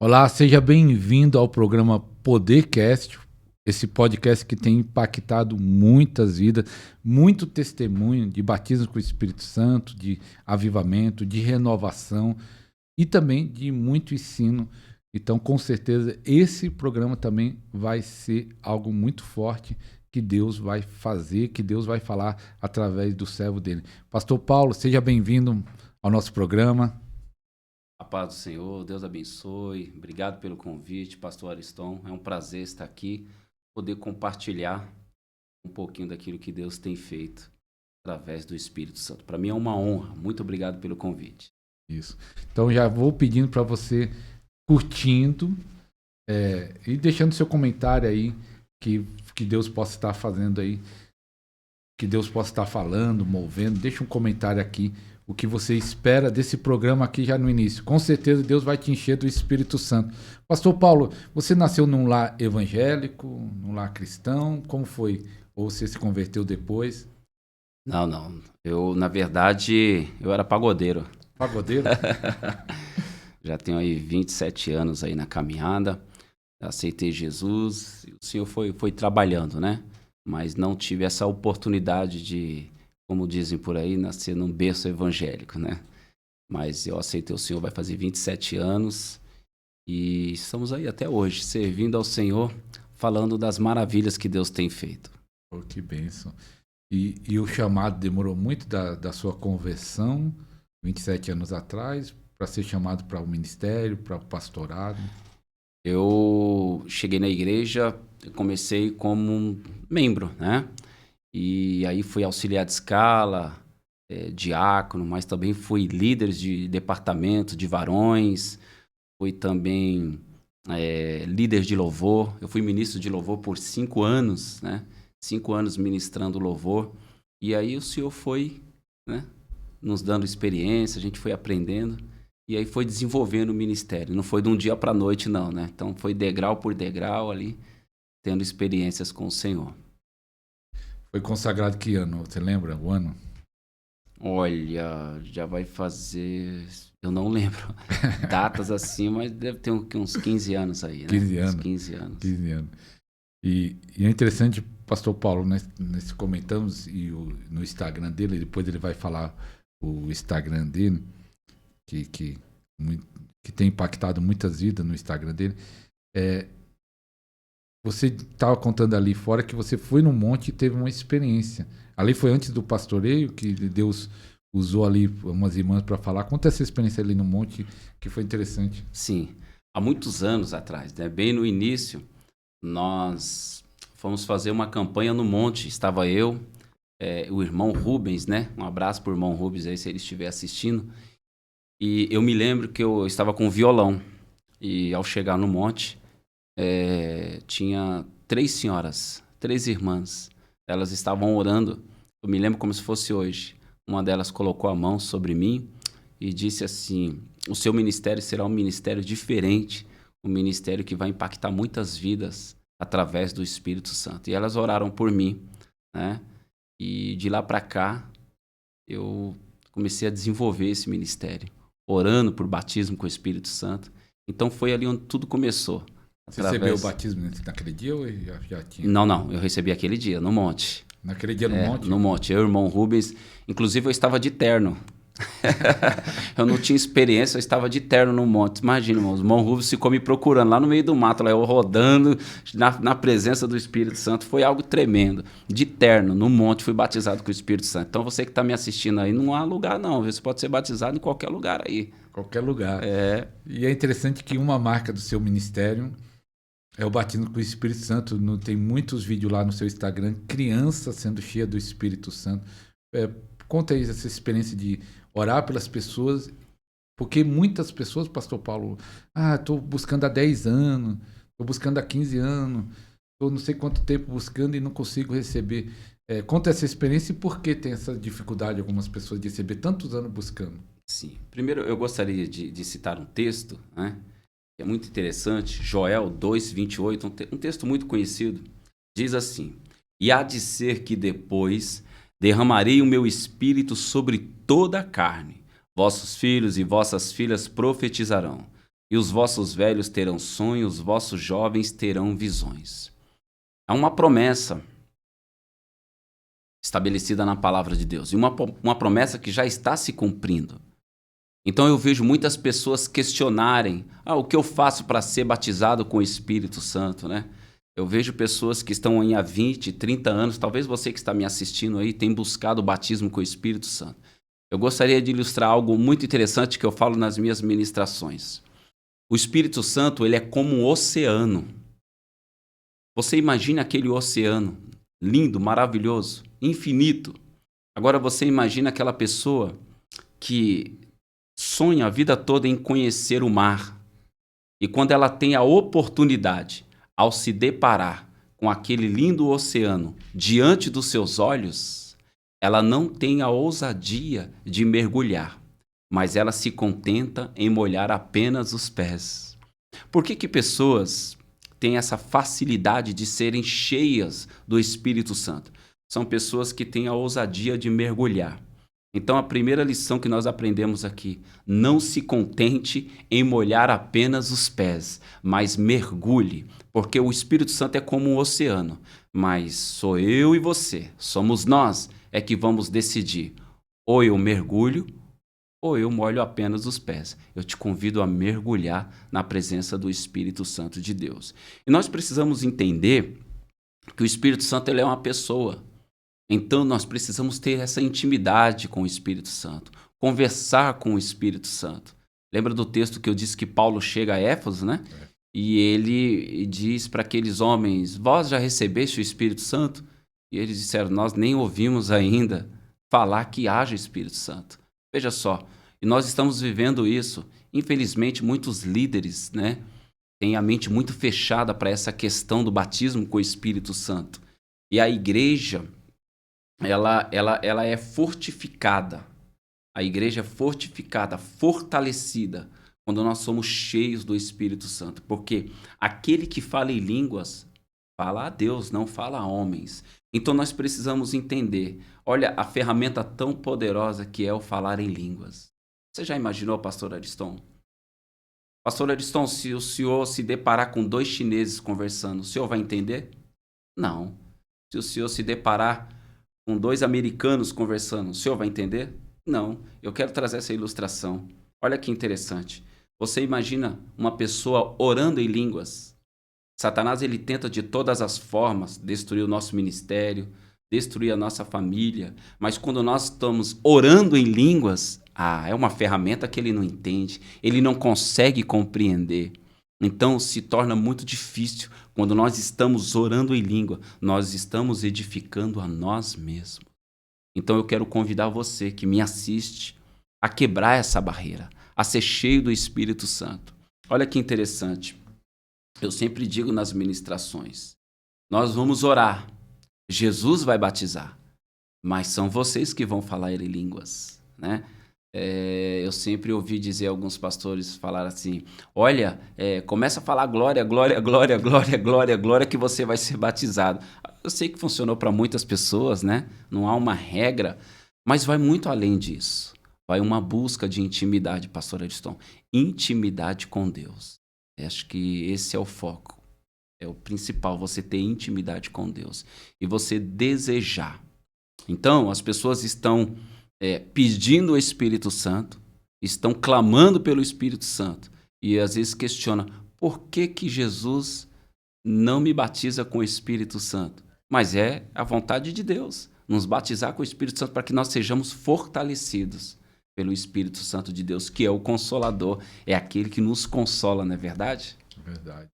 Olá, seja bem-vindo ao programa Podercast, esse podcast que tem impactado muitas vidas, muito testemunho de batismo com o Espírito Santo, de avivamento, de renovação e também de muito ensino. Então, com certeza, esse programa também vai ser algo muito forte que Deus vai fazer, que Deus vai falar através do servo dele. Pastor Paulo, seja bem-vindo ao nosso programa. A paz do Senhor, Deus abençoe. Obrigado pelo convite, pastor Ariston. É um prazer estar aqui, poder compartilhar um pouquinho daquilo que Deus tem feito através do Espírito Santo. Para mim é uma honra. Muito obrigado pelo convite. Isso. Então já vou pedindo para você curtindo e deixando seu comentário aí que Deus possa estar fazendo aí, que Deus possa estar falando, movendo. Deixa um comentário aqui. O que você espera desse programa aqui já no início. Com certeza Deus vai te encher do Espírito Santo. Pastor Paulo, você nasceu num lar evangélico, num lar cristão? Como foi? Ou você se converteu depois? Não. Eu, na verdade, eu era pagodeiro. Pagodeiro? Já tenho aí 27 anos aí na caminhada. Aceitei Jesus. O Senhor foi trabalhando, né? Mas não tive essa oportunidade de, como dizem por aí, nascer num berço evangélico, né? Mas eu aceitei o Senhor, vai fazer 27 anos e estamos aí até hoje, servindo ao Senhor, falando das maravilhas que Deus tem feito. Oh, que bênção. E o chamado demorou muito da sua conversão, 27 anos atrás, para ser chamado para o ministério, para o pastorado? Eu cheguei na igreja, comecei como um membro, né? E aí fui auxiliar de escala, diácono, mas também fui líder de departamento de varões, fui também líder de louvor. Eu fui ministro de louvor por 5 anos, né? 5 anos ministrando louvor. E aí o Senhor foi, né, nos dando experiência, a gente foi aprendendo. E aí foi desenvolvendo o ministério. Não foi de um dia para a noite, não, né? Então foi degrau por degrau ali, tendo experiências com o Senhor. Foi consagrado que ano? Você lembra o ano? Olha, já vai fazer... Eu não lembro datas assim, mas deve ter uns 15 anos aí, né? 15 anos. Uns 15 anos. 15 anos. E é interessante, pastor Paulo, nesse comentamos no Instagram dele, depois ele vai falar o Instagram dele, que tem impactado muitas vidas no Instagram dele. Você estava contando ali fora que você foi no monte e teve uma experiência. Ali foi antes do pastoreio, que Deus usou ali umas irmãs para falar. Conta essa experiência ali no monte, que foi interessante. Sim, há muitos anos atrás, né? Bem no início, nós fomos fazer uma campanha no monte. Estava eu, o irmão Rubens, né? Um abraço para o irmão Rubens aí, se ele estiver assistindo. E eu me lembro que eu estava com violão. E ao chegar no monte, tinha 3 senhoras, 3 irmãs. Elas estavam orando. Eu me lembro como se fosse hoje. Uma delas colocou a mão sobre mim e disse assim: o seu ministério será um ministério diferente, um ministério que vai impactar muitas vidas através do Espírito Santo. E elas oraram por mim, né? E de lá para cá, eu comecei a desenvolver esse ministério, orando por batismo com o Espírito Santo. Então foi ali onde tudo começou. Você recebeu o batismo naquele dia ou já tinha? Não. Eu recebi aquele dia, no monte. Naquele dia no monte? No monte. Eu e o irmão Rubens. Inclusive, eu estava de terno. Eu não tinha experiência, eu estava de terno no monte. Imagina, irmão, o irmão Rubens ficou me procurando lá no meio do mato, lá eu rodando na presença do Espírito Santo. Foi algo tremendo. De terno, no monte, fui batizado com o Espírito Santo. Então, você que está me assistindo aí, não há lugar não. Você pode ser batizado em qualquer lugar aí. Qualquer lugar. E é interessante que uma marca do seu ministério é o batismo com o Espírito Santo. Tem muitos vídeos lá no seu Instagram, criança sendo cheia do Espírito Santo. Conta aí essa experiência de orar pelas pessoas, porque muitas pessoas, pastor Paulo, estou buscando há 10 anos, estou buscando há 15 anos, estou não sei quanto tempo buscando e não consigo receber. Conta essa experiência e por que tem essa dificuldade algumas pessoas de receber tantos anos buscando. Sim. Primeiro, eu gostaria de citar um texto, né? É muito interessante, Joel 2:28, um texto muito conhecido, diz assim: e há de ser que depois derramarei o meu espírito sobre toda a carne, vossos filhos e vossas filhas profetizarão, e os vossos velhos terão sonhos, os vossos jovens terão visões. Há uma promessa estabelecida na palavra de Deus, e uma promessa que já está se cumprindo. Então eu vejo muitas pessoas questionarem, o que eu faço para ser batizado com o Espírito Santo, né? Eu vejo pessoas que estão aí há 20, 30 anos, talvez você que está me assistindo aí tem buscado o batismo com o Espírito Santo. Eu gostaria de ilustrar algo muito interessante que eu falo nas minhas ministrações. O Espírito Santo, ele é como um oceano. Você imagina aquele oceano lindo, maravilhoso, infinito. Agora você imagina aquela pessoa que sonha a vida toda em conhecer o mar. E quando ela tem a oportunidade, ao se deparar com aquele lindo oceano diante dos seus olhos, ela não tem a ousadia de mergulhar, mas ela se contenta em molhar apenas os pés. Por que pessoas têm essa facilidade de serem cheias do Espírito Santo? São pessoas que têm a ousadia de mergulhar. Então, a primeira lição que nós aprendemos aqui: não se contente em molhar apenas os pés, mas mergulhe, porque o Espírito Santo é como um oceano, mas sou eu e você, somos nós, é que vamos decidir, ou eu mergulho, ou eu molho apenas os pés. Eu te convido a mergulhar na presença do Espírito Santo de Deus. E nós precisamos entender que o Espírito Santo ele é uma pessoa. Então, nós precisamos ter essa intimidade com o Espírito Santo, conversar com o Espírito Santo. Lembra do texto que eu disse que Paulo chega a Éfeso, né? E ele diz para aqueles homens, vós já recebeste o Espírito Santo? E eles disseram, nós nem ouvimos ainda falar que haja Espírito Santo. Veja só, e nós estamos vivendo isso. Infelizmente, muitos líderes, né, têm a mente muito fechada para essa questão do batismo com o Espírito Santo. E a igreja... Ela é fortificada. A igreja é fortificada, fortalecida, quando nós somos cheios do Espírito Santo. Porque aquele que fala em línguas, fala a Deus, não fala a homens. Então nós precisamos entender, olha a ferramenta tão poderosa que é o falar em línguas. Você já imaginou, pastor Ariston? Pastor Ariston, se o senhor se deparar com 2 chineses conversando, o senhor vai entender? Não. Se o senhor se deparar com 2 americanos conversando, o senhor vai entender? Não. Eu quero trazer essa ilustração. Olha que interessante. Você imagina uma pessoa orando em línguas. Satanás ele tenta de todas as formas destruir o nosso ministério, destruir a nossa família. Mas quando nós estamos orando em línguas, é uma ferramenta que ele não entende, ele não consegue compreender. Então se torna muito difícil. Quando nós estamos orando em língua, nós estamos edificando a nós mesmos. Então eu quero convidar você que me assiste a quebrar essa barreira, a ser cheio do Espírito Santo. Olha que interessante. Eu sempre digo nas ministrações, nós vamos orar, Jesus vai batizar, mas são vocês que vão falar em línguas, né? Eu sempre ouvi dizer alguns pastores falar assim, olha, começa a falar glória, glória, glória, glória, glória, glória que você vai ser batizado. Eu sei que funcionou para muitas pessoas, né? Não há uma regra, mas vai muito além disso. Vai uma busca de intimidade, pastor Ariston, intimidade com Deus. Eu acho que esse é o foco, é o principal, você ter intimidade com Deus e você desejar. Então, as pessoas estão pedindo o Espírito Santo, estão clamando pelo Espírito Santo e às vezes questionam, por que Jesus não me batiza com o Espírito Santo? Mas é a vontade de Deus, nos batizar com o Espírito Santo para que nós sejamos fortalecidos pelo Espírito Santo de Deus, que é o Consolador, é aquele que nos consola, não é verdade? Verdade.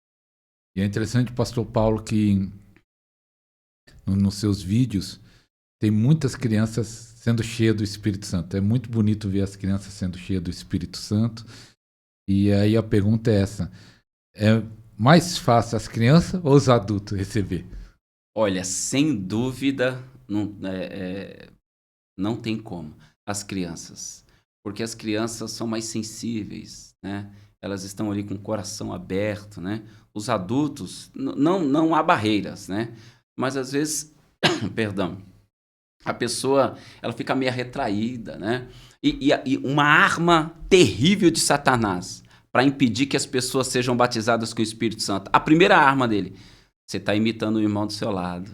E é interessante, pastor Paulo, que nos seus vídeos tem muitas crianças sendo cheias do Espírito Santo. É muito bonito ver as crianças sendo cheias do Espírito Santo. E aí a pergunta é essa, é mais fácil as crianças ou os adultos receber? Olha, sem dúvida, não tem como. As crianças. Porque as crianças são mais sensíveis, né? Elas estão ali com o coração aberto, né? Os adultos, não há barreiras, né? Mas às vezes, perdão, a pessoa ela fica meio retraída, né? E uma arma terrível de Satanás para impedir que as pessoas sejam batizadas com o Espírito Santo? A primeira arma dele: você está imitando o irmão do seu lado.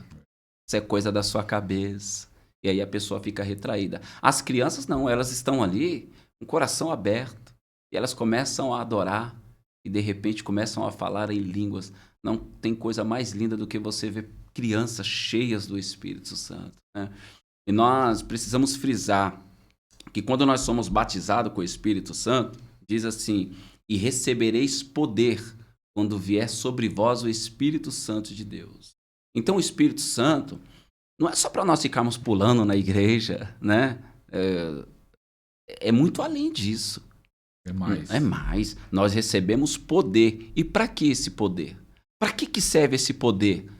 Isso é coisa da sua cabeça. E aí a pessoa fica retraída. As crianças não, elas estão ali com o coração aberto. E elas começam a adorar. E de repente começam a falar em línguas. Não tem coisa mais linda do que você ver crianças cheias do Espírito Santo, né? E nós precisamos frisar que quando nós somos batizados com o Espírito Santo, diz assim: e recebereis poder quando vier sobre vós o Espírito Santo de Deus. Então o Espírito Santo não é só para nós ficarmos pulando na igreja, né? É muito além disso. É mais. É mais. Nós recebemos poder. E para que esse poder? Para que serve esse poder?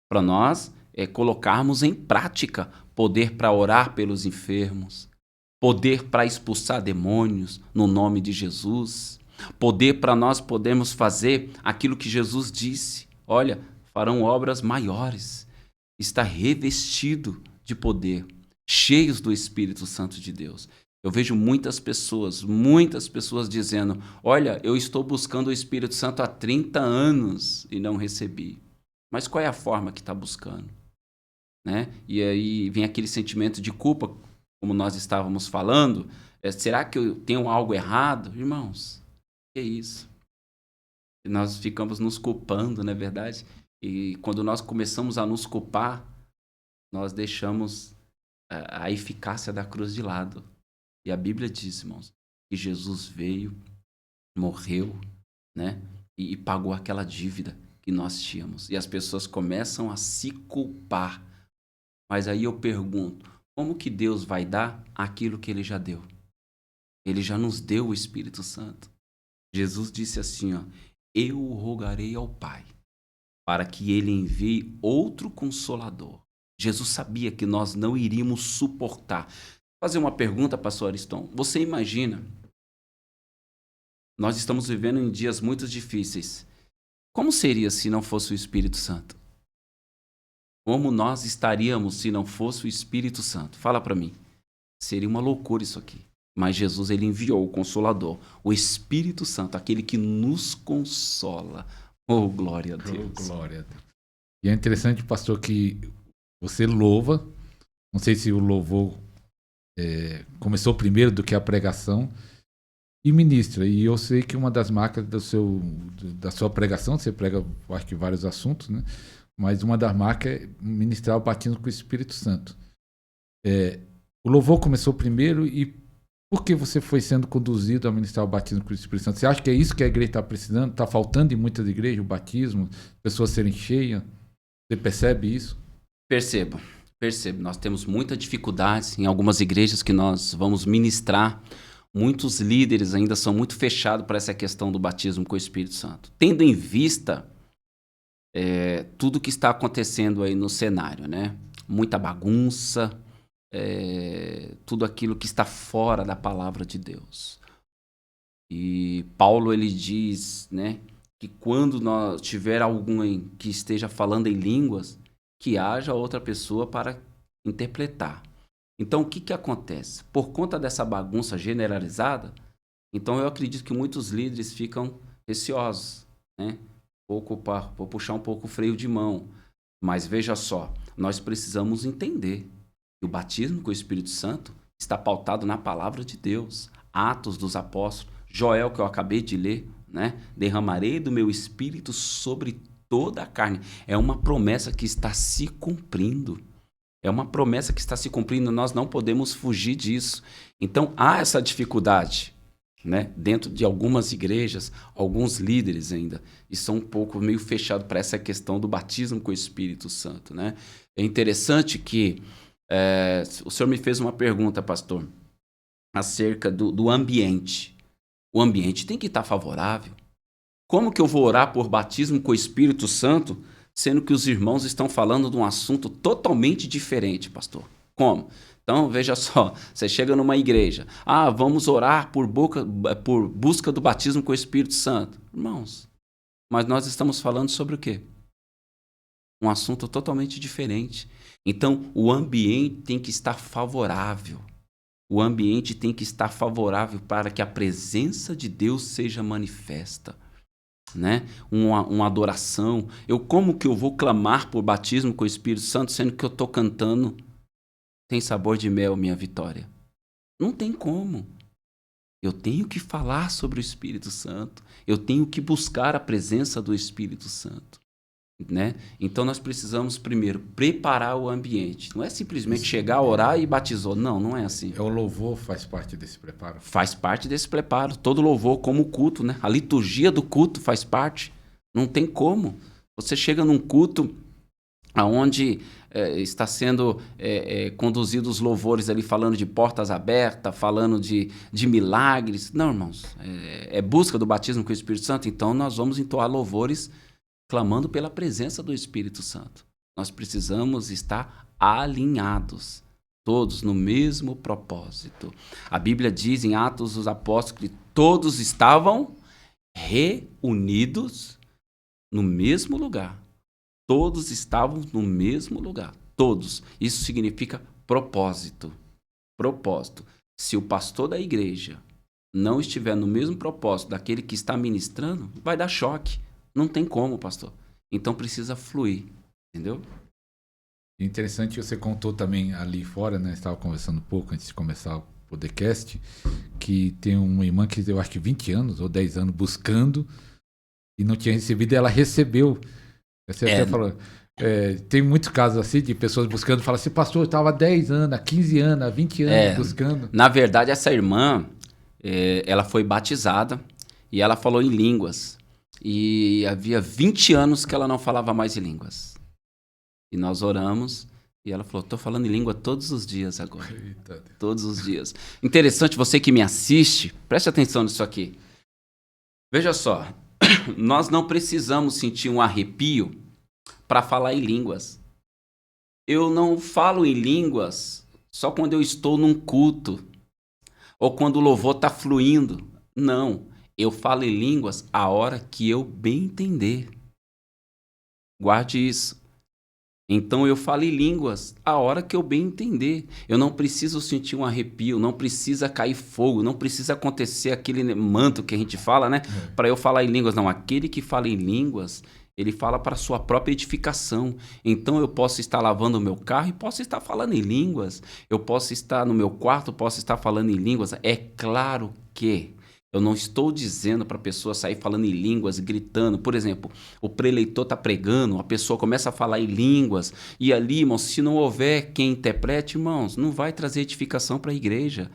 Para nós colocarmos em prática. Poder para orar pelos enfermos. Poder para expulsar demônios no nome de Jesus. Poder para nós podermos fazer aquilo que Jesus disse. Olha, farão obras maiores. Está revestido de poder, cheios do Espírito Santo de Deus. Eu vejo muitas pessoas dizendo: olha, eu estou buscando o Espírito Santo há 30 anos e não recebi. Mas qual é a forma que está buscando? Né? E aí vem aquele sentimento de culpa, como nós estávamos falando. Será que eu tenho algo errado? Irmãos, que é isso? Nós ficamos nos culpando, não é verdade? E quando nós começamos a nos culpar, nós deixamos a eficácia da cruz de lado. E a Bíblia diz, irmãos, que Jesus veio, morreu, né? E pagou aquela dívida que nós tínhamos. E as pessoas começam a se culpar. Mas aí eu pergunto: como que Deus vai dar aquilo que Ele já deu? Ele já nos deu o Espírito Santo. Jesus disse assim, ó: eu rogarei ao Pai para que Ele envie outro Consolador. Jesus sabia que nós não iríamos suportar. Vou fazer uma pergunta, pastor Ariston. Você imagina, nós estamos vivendo em dias muito difíceis. Como seria se não fosse o Espírito Santo? Como nós estaríamos se não fosse o Espírito Santo? Fala para mim. Seria uma loucura isso aqui. Mas Jesus, ele enviou o Consolador, o Espírito Santo, aquele que nos consola. Oh, glória a Deus. Oh, glória a Deus. E é interessante, pastor, que você louva. Não sei se o louvor começou primeiro do que a pregação. E ministra. E eu sei que uma das marcas da sua pregação, você prega, acho que vários assuntos, né? Mas uma das marcas é ministrar o batismo com o Espírito Santo. O louvor começou primeiro, e por que você foi sendo conduzido a ministrar o batismo com o Espírito Santo? Você acha que é isso que a igreja está precisando? Está faltando em muitas igrejas o batismo? Pessoas serem cheias? Você percebe isso? Percebo. Nós temos muita dificuldade em algumas igrejas que nós vamos ministrar. Muitos líderes ainda são muito fechados para essa questão do batismo com o Espírito Santo. Tendo em vista tudo que está acontecendo aí no cenário, né? Muita bagunça, tudo aquilo que está fora da palavra de Deus. E Paulo, ele diz, né, que quando nós tiver alguém que esteja falando em línguas, que haja outra pessoa para interpretar. Então, o que acontece? Por conta dessa bagunça generalizada, então eu acredito que muitos líderes ficam receosos, né? Vou puxar um pouco o freio de mão. Mas veja só, nós precisamos entender que o batismo com o Espírito Santo está pautado na palavra de Deus. Atos dos Apóstolos, Joel, que eu acabei de ler, né? Derramarei do meu Espírito sobre toda a carne. É uma promessa que está se cumprindo. É uma promessa que está se cumprindo, nós não podemos fugir disso. Então, há essa dificuldade, né? Dentro de algumas igrejas, alguns líderes ainda estão um pouco meio fechados para essa questão do batismo com o Espírito Santo, né? É interessante que o senhor me fez uma pergunta, pastor, acerca do ambiente. O ambiente tem que estar favorável. Como que eu vou orar por batismo com o Espírito Santo, sendo que os irmãos estão falando de um assunto totalmente diferente, pastor? Como? Então, veja só, você chega numa igreja, vamos orar por busca do batismo com o Espírito Santo. Irmãos, mas nós estamos falando sobre o quê? Um assunto totalmente diferente. Então, o ambiente tem que estar favorável. O ambiente tem que estar favorável para que a presença de Deus seja manifesta, né? Uma adoração. Como que eu vou clamar por batismo com o Espírito Santo, sendo que eu estou cantando Tem Sabor de Mel, Minha Vitória? Não tem como. Eu tenho que falar sobre o Espírito Santo. Eu tenho que buscar a presença do Espírito Santo, né? Então nós precisamos primeiro preparar o ambiente. Não é simplesmente chegar, orar e batizou. Não, não é assim. O louvor faz parte desse preparo? Faz parte desse preparo. Todo louvor, como o culto, né? A liturgia do culto faz parte. Não tem como. Você chega num culto onde está sendo conduzidos os louvores ali, falando de portas abertas, falando de milagres. Não, irmãos. É busca do batismo com o Espírito Santo. Então nós vamos entoar louvores clamando pela presença do Espírito Santo. Nós precisamos estar alinhados, todos no mesmo propósito. A Bíblia diz em Atos dos Apóstolos que todos estavam reunidos no mesmo lugar. Todos estavam no mesmo lugar. Todos. Isso significa propósito. Propósito. Se o pastor da igreja não estiver no mesmo propósito daquele que está ministrando, vai dar choque. Não tem como, pastor. Então precisa fluir, entendeu? Interessante que você contou também ali fora, né? Estava conversando um pouco antes de começar o podcast, que tem uma irmã que eu acho que 20 anos ou 10 anos buscando e não tinha recebido, e ela recebeu. Você até falou, tem muitos casos assim de pessoas buscando, fala assim, pastor, eu estava há 10 anos, há 15 anos, há 20 anos buscando. Na verdade, essa irmã, ela foi batizada e ela falou em línguas. E havia 20 anos que ela não falava mais em línguas. E nós oramos e ela falou, estou falando em língua todos os dias agora. Eita. Todos os dias. Interessante, você que me assiste, preste atenção nisso aqui. Veja só, nós não precisamos sentir um arrepio para falar em línguas. Eu não falo em línguas só quando eu estou num culto ou quando o louvor está fluindo. Não. Eu falo em línguas a hora que eu bem entender. Guarde isso. Então eu falo em línguas a hora que eu bem entender. Eu não preciso sentir um arrepio, não precisa cair fogo, não precisa acontecer aquele manto que a gente fala, né? Para eu falar em línguas. Não, aquele que fala em línguas, ele fala para a sua própria edificação. Então eu posso estar lavando o meu carro e posso estar falando em línguas. Eu posso estar no meu quarto, posso estar falando em línguas. É claro que eu não estou dizendo para a pessoa sair falando em línguas, gritando. Por exemplo, o preleitor está pregando, a pessoa começa a falar em línguas. E ali, irmãos, se não houver quem interprete, irmãos, não vai trazer edificação para a igreja.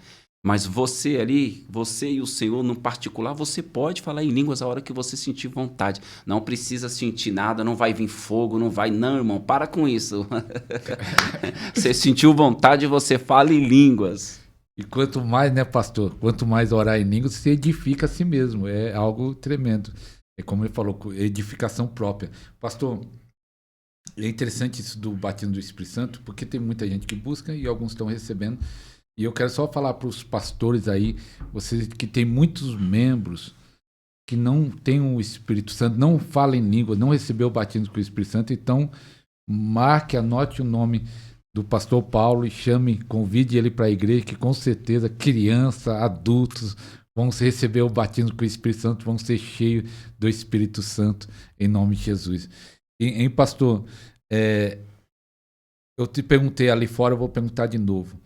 Mas você ali, você e o Senhor no particular, você pode falar em línguas a hora que você sentir vontade. Não precisa sentir nada, não vai vir fogo, não vai... Não, irmão, para com isso. Você sentiu vontade, você fala em línguas. E quanto mais, né, pastor? Quanto mais orar em línguas, você edifica a si mesmo. É algo tremendo. É como ele falou, edificação própria. Pastor, é interessante isso do batismo do Espírito Santo, porque tem muita gente que busca e alguns estão recebendo. E eu quero só falar para os pastores aí, vocês que tem muitos membros que não têm o Espírito Santo, não falam em língua, não recebeu o batismo com o Espírito Santo, então marque, anote o nome do pastor Paulo e convide ele para a igreja, que com certeza criança, adultos vão receber o batismo com o Espírito Santo, vão ser cheios do Espírito Santo, em nome de Jesus. E pastor, eu te perguntei ali fora, eu vou perguntar de novo.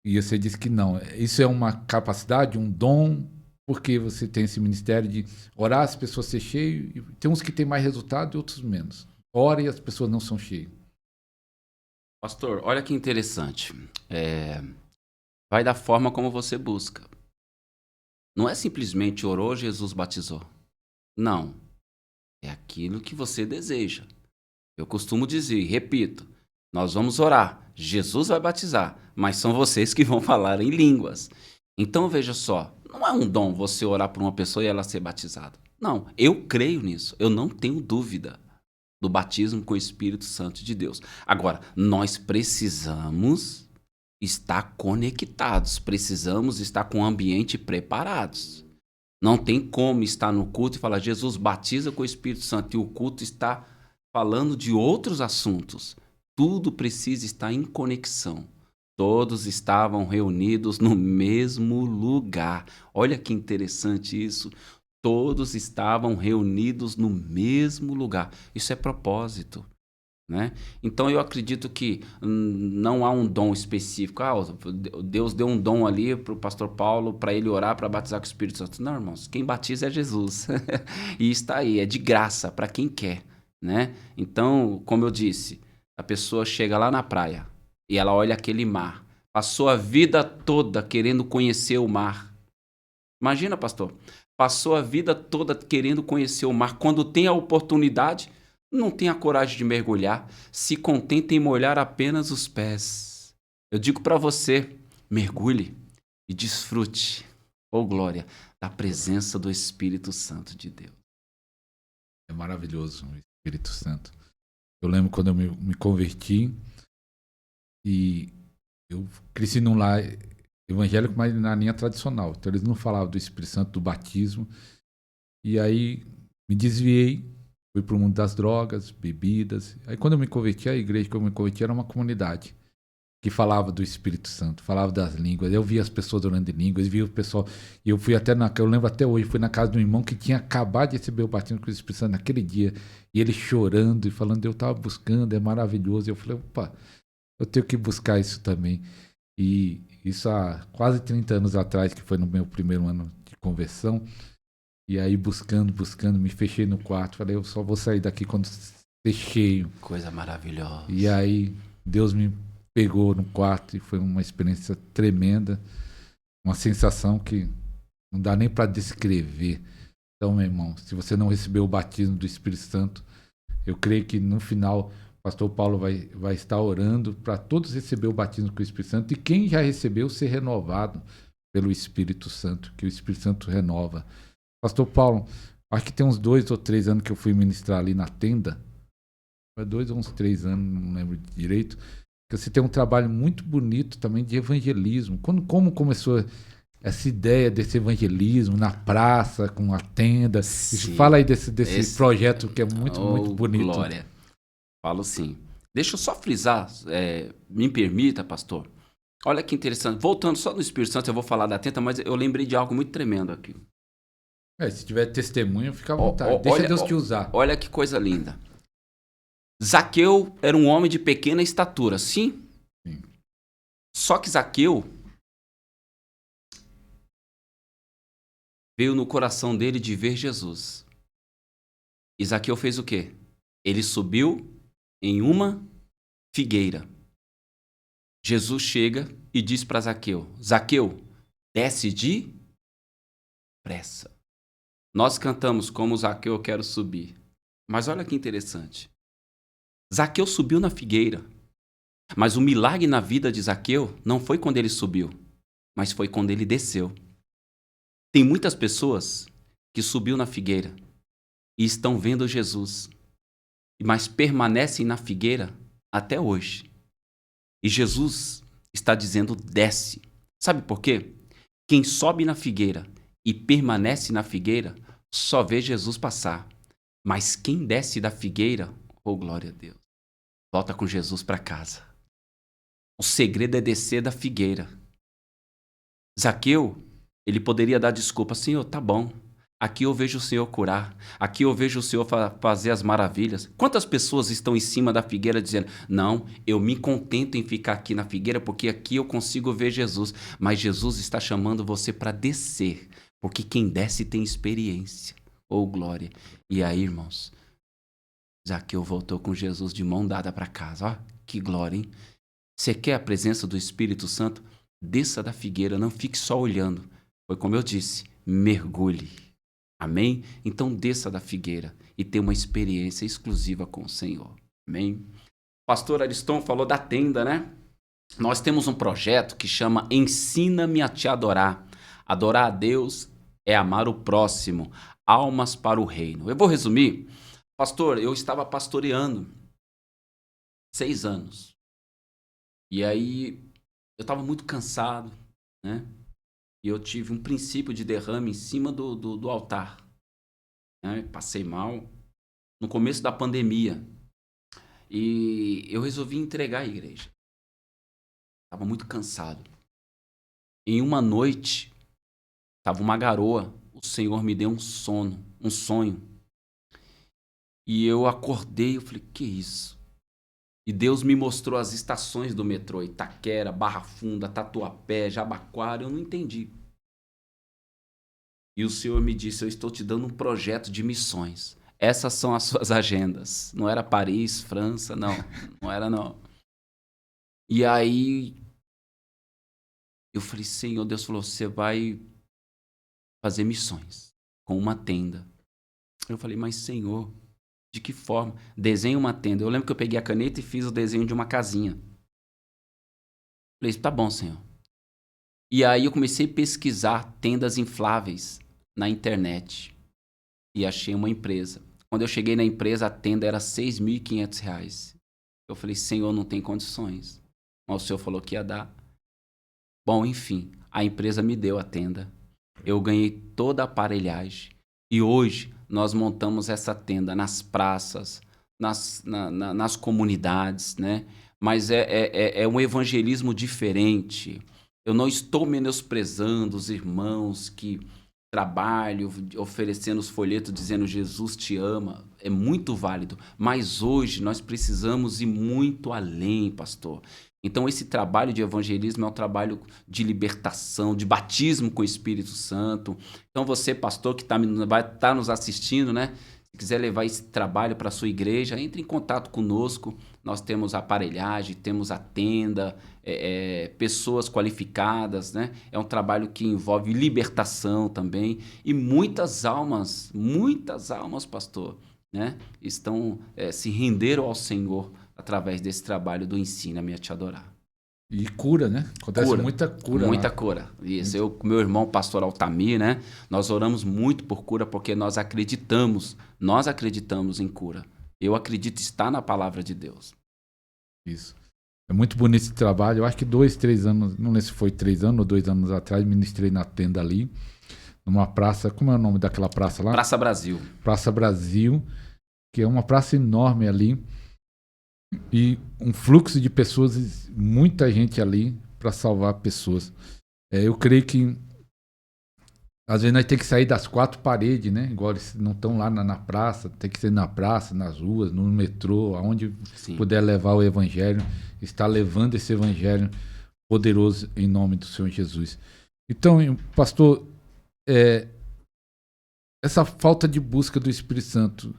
E você disse que não. Isso é uma capacidade, um dom, porque você tem esse ministério de orar, as pessoas ser cheias. Tem uns que têm mais resultado e outros menos. Ora e as pessoas não são cheias. Pastor, olha que interessante. Vai da forma como você busca. Não é simplesmente orou, Jesus batizou. Não. É aquilo que você deseja. Eu costumo dizer, repito, nós vamos orar, Jesus vai batizar, mas são vocês que vão falar em línguas. Então veja só, não é um dom você orar por uma pessoa e ela ser batizada. Não, eu creio nisso, eu não tenho dúvida do batismo com o Espírito Santo de Deus. Agora, nós precisamos estar conectados, precisamos estar com o ambiente preparados. Não tem como estar no culto e falar, Jesus batiza com o Espírito Santo, e o culto está falando de outros assuntos. Tudo precisa estar em conexão. Todos estavam reunidos no mesmo lugar. Olha que interessante isso. Todos estavam reunidos no mesmo lugar. Isso é propósito, né? Então eu acredito que não há um dom específico. Deus deu um dom ali para o pastor Paulo para ele orar para batizar com o Espírito Santo. Não, irmãos, quem batiza é Jesus. E está aí, é de graça para quem quer, né? Então, como eu disse, a pessoa chega lá na praia e ela olha aquele mar. Passou a vida toda querendo conhecer o mar. Imagina, pastor. Passou a vida toda querendo conhecer o mar. Quando tem a oportunidade, não tem a coragem de mergulhar. Se contenta em molhar apenas os pés. Eu digo para você, mergulhe e desfrute, oh glória, da presença do Espírito Santo de Deus. É maravilhoso o Espírito Santo. Eu lembro quando eu me converti e eu cresci num lar evangélico, mas na linha tradicional. Então eles não falavam do Espírito Santo, do batismo. E aí me desviei, fui para o mundo das drogas, bebidas. Aí quando eu me converti, a igreja que eu me converti era uma comunidade que falava do Espírito Santo, falava das línguas. Eu via as pessoas orando em línguas, via o pessoal. E eu fui eu lembro até hoje, fui na casa de um irmão que tinha acabado de receber o batismo com o Espírito Santo naquele dia. E ele chorando e falando, eu estava buscando, é maravilhoso. E eu falei, opa, eu tenho que buscar isso também. E isso há quase 30 anos atrás, que foi no meu primeiro ano de conversão. E aí buscando, me fechei no quarto. Falei, eu só vou sair daqui quando ser cheio. Coisa maravilhosa. E aí Deus me pegou no quarto e foi uma experiência tremenda. Uma sensação que não dá nem para descrever. Então, meu irmão, se você não recebeu o batismo do Espírito Santo, eu creio que no final o pastor Paulo vai estar orando para todos receber o batismo com o Espírito Santo e quem já recebeu ser renovado pelo Espírito Santo, que o Espírito Santo renova. Pastor Paulo, acho que tem uns 2 ou 3 anos que eu fui ministrar ali na tenda. Foi 2 ou uns 3 anos, não lembro direito. Que você tem um trabalho muito bonito também de evangelismo. Como começou essa ideia desse evangelismo na praça, com a tenda? Sim. Fala aí desse projeto que é muito bonito. Glória. Falo sim. Deixa eu só frisar, me permita, pastor. Olha que interessante. Voltando só no Espírito Santo, eu vou falar da tenda, mas eu lembrei de algo muito tremendo aqui. Se tiver testemunho, fica à vontade. Deixa Deus te usar. Olha que coisa linda. Zaqueu era um homem de pequena estatura, sim? Sim. Só que Zaqueu veio no coração dele de ver Jesus. E Zaqueu fez o quê? Ele subiu em uma figueira. Jesus chega e diz para Zaqueu: Zaqueu, desce depressa. Nós cantamos como Zaqueu, eu quero subir. Mas olha que interessante. Zaqueu subiu na figueira. Mas o milagre na vida de Zaqueu não foi quando ele subiu, mas foi quando ele desceu. Tem muitas pessoas que subiu na figueira e estão vendo Jesus, mas permanecem na figueira até hoje. E Jesus está dizendo, desce. Sabe por quê? Quem sobe na figueira e permanece na figueira só vê Jesus passar. Mas quem desce da figueira, oh glória a Deus, volta com Jesus para casa. O segredo é descer da figueira. Zaqueu, ele poderia dar desculpa. Senhor, tá bom. Aqui eu vejo o Senhor curar. Aqui eu vejo o Senhor fazer as maravilhas. Quantas pessoas estão em cima da figueira dizendo, não, eu me contento em ficar aqui na figueira porque aqui eu consigo ver Jesus. Mas Jesus está chamando você para descer. Porque quem desce tem experiência. Oh, glória. E aí, irmãos, Zaqueu voltou com Jesus de mão dada para casa. Ó, que glória, hein? Você quer a presença do Espírito Santo? Desça da figueira, não fique só olhando. Foi como eu disse, mergulhe. Amém? Então desça da figueira e tenha uma experiência exclusiva com o Senhor. Amém? O pastor Ariston falou da tenda, né? Nós temos um projeto que chama Ensina-me a te adorar. Adorar a Deus é amar o próximo. Almas para o reino. Eu vou resumir. Pastor, eu estava pastoreando 6 anos. E aí eu estava muito cansado, né? E eu tive um princípio de derrame em cima do altar. Né? Passei mal no começo da pandemia. E eu resolvi entregar a igreja. Estava muito cansado. Em uma noite, estava uma garoa, o Senhor me deu um sonho. E eu acordei, eu falei, que isso? E Deus me mostrou as estações do metrô, Itaquera, Barra Funda, Tatuapé, Jabaquara, eu não entendi. E o Senhor me disse, eu estou te dando um projeto de missões. Essas são as suas agendas. Não era Paris, França, não. Não era, não. E aí, eu falei, Senhor, Deus falou, você vai fazer missões com uma tenda. Eu falei, mas Senhor, de que forma? Desenhe uma tenda. Eu lembro que eu peguei a caneta e fiz o desenho de uma casinha. Falei, tá bom, Senhor. E aí eu comecei a pesquisar tendas infláveis na internet. E achei uma empresa. Quando eu cheguei na empresa, a tenda era R$6.500. Eu falei, Senhor, não tem condições. Mas o Senhor falou que ia dar. Bom, enfim, a empresa me deu a tenda. Eu ganhei toda a aparelhagem. E hoje nós montamos essa tenda nas praças, nas comunidades, né? Mas é um evangelismo diferente. Eu não estou menosprezando os irmãos que trabalham oferecendo os folhetos dizendo Jesus te ama. É muito válido. Mas hoje nós precisamos ir muito além, pastor. Então, esse trabalho de evangelismo é um trabalho de libertação, de batismo com o Espírito Santo. Então, você, pastor, que vai estar nos assistindo, né? Se quiser levar esse trabalho para a sua igreja, entre em contato conosco. Nós temos a aparelhagem, temos a tenda, pessoas qualificadas, né? É um trabalho que envolve libertação também. E muitas almas, pastor, né? Estão se renderam ao Senhor através desse trabalho do Ensina-me a Te Adorar. E cura, né? Acontece muita cura Muita lá. cura. Isso. Eu com meu irmão, pastor Altamir, né? Nós oramos muito por cura porque nós acreditamos em cura. Eu acredito estar na palavra de Deus. Isso. É muito bonito esse trabalho. Eu acho que 2, 3 anos, não sei se foi 3 anos ou 2 anos atrás, ministrei na tenda ali, numa praça, como é o nome daquela praça lá? Praça Brasil. Praça Brasil, que é uma praça enorme ali. E um fluxo de pessoas, muita gente ali para salvar pessoas. Eu creio que às vezes nós temos que sair das 4 paredes, né? Igual eles não estão lá na praça, tem que ser na praça, nas ruas, no metrô, aonde Sim. puder levar o evangelho, está levando esse evangelho poderoso em nome do Senhor Jesus. Então, pastor, essa falta de busca do Espírito Santo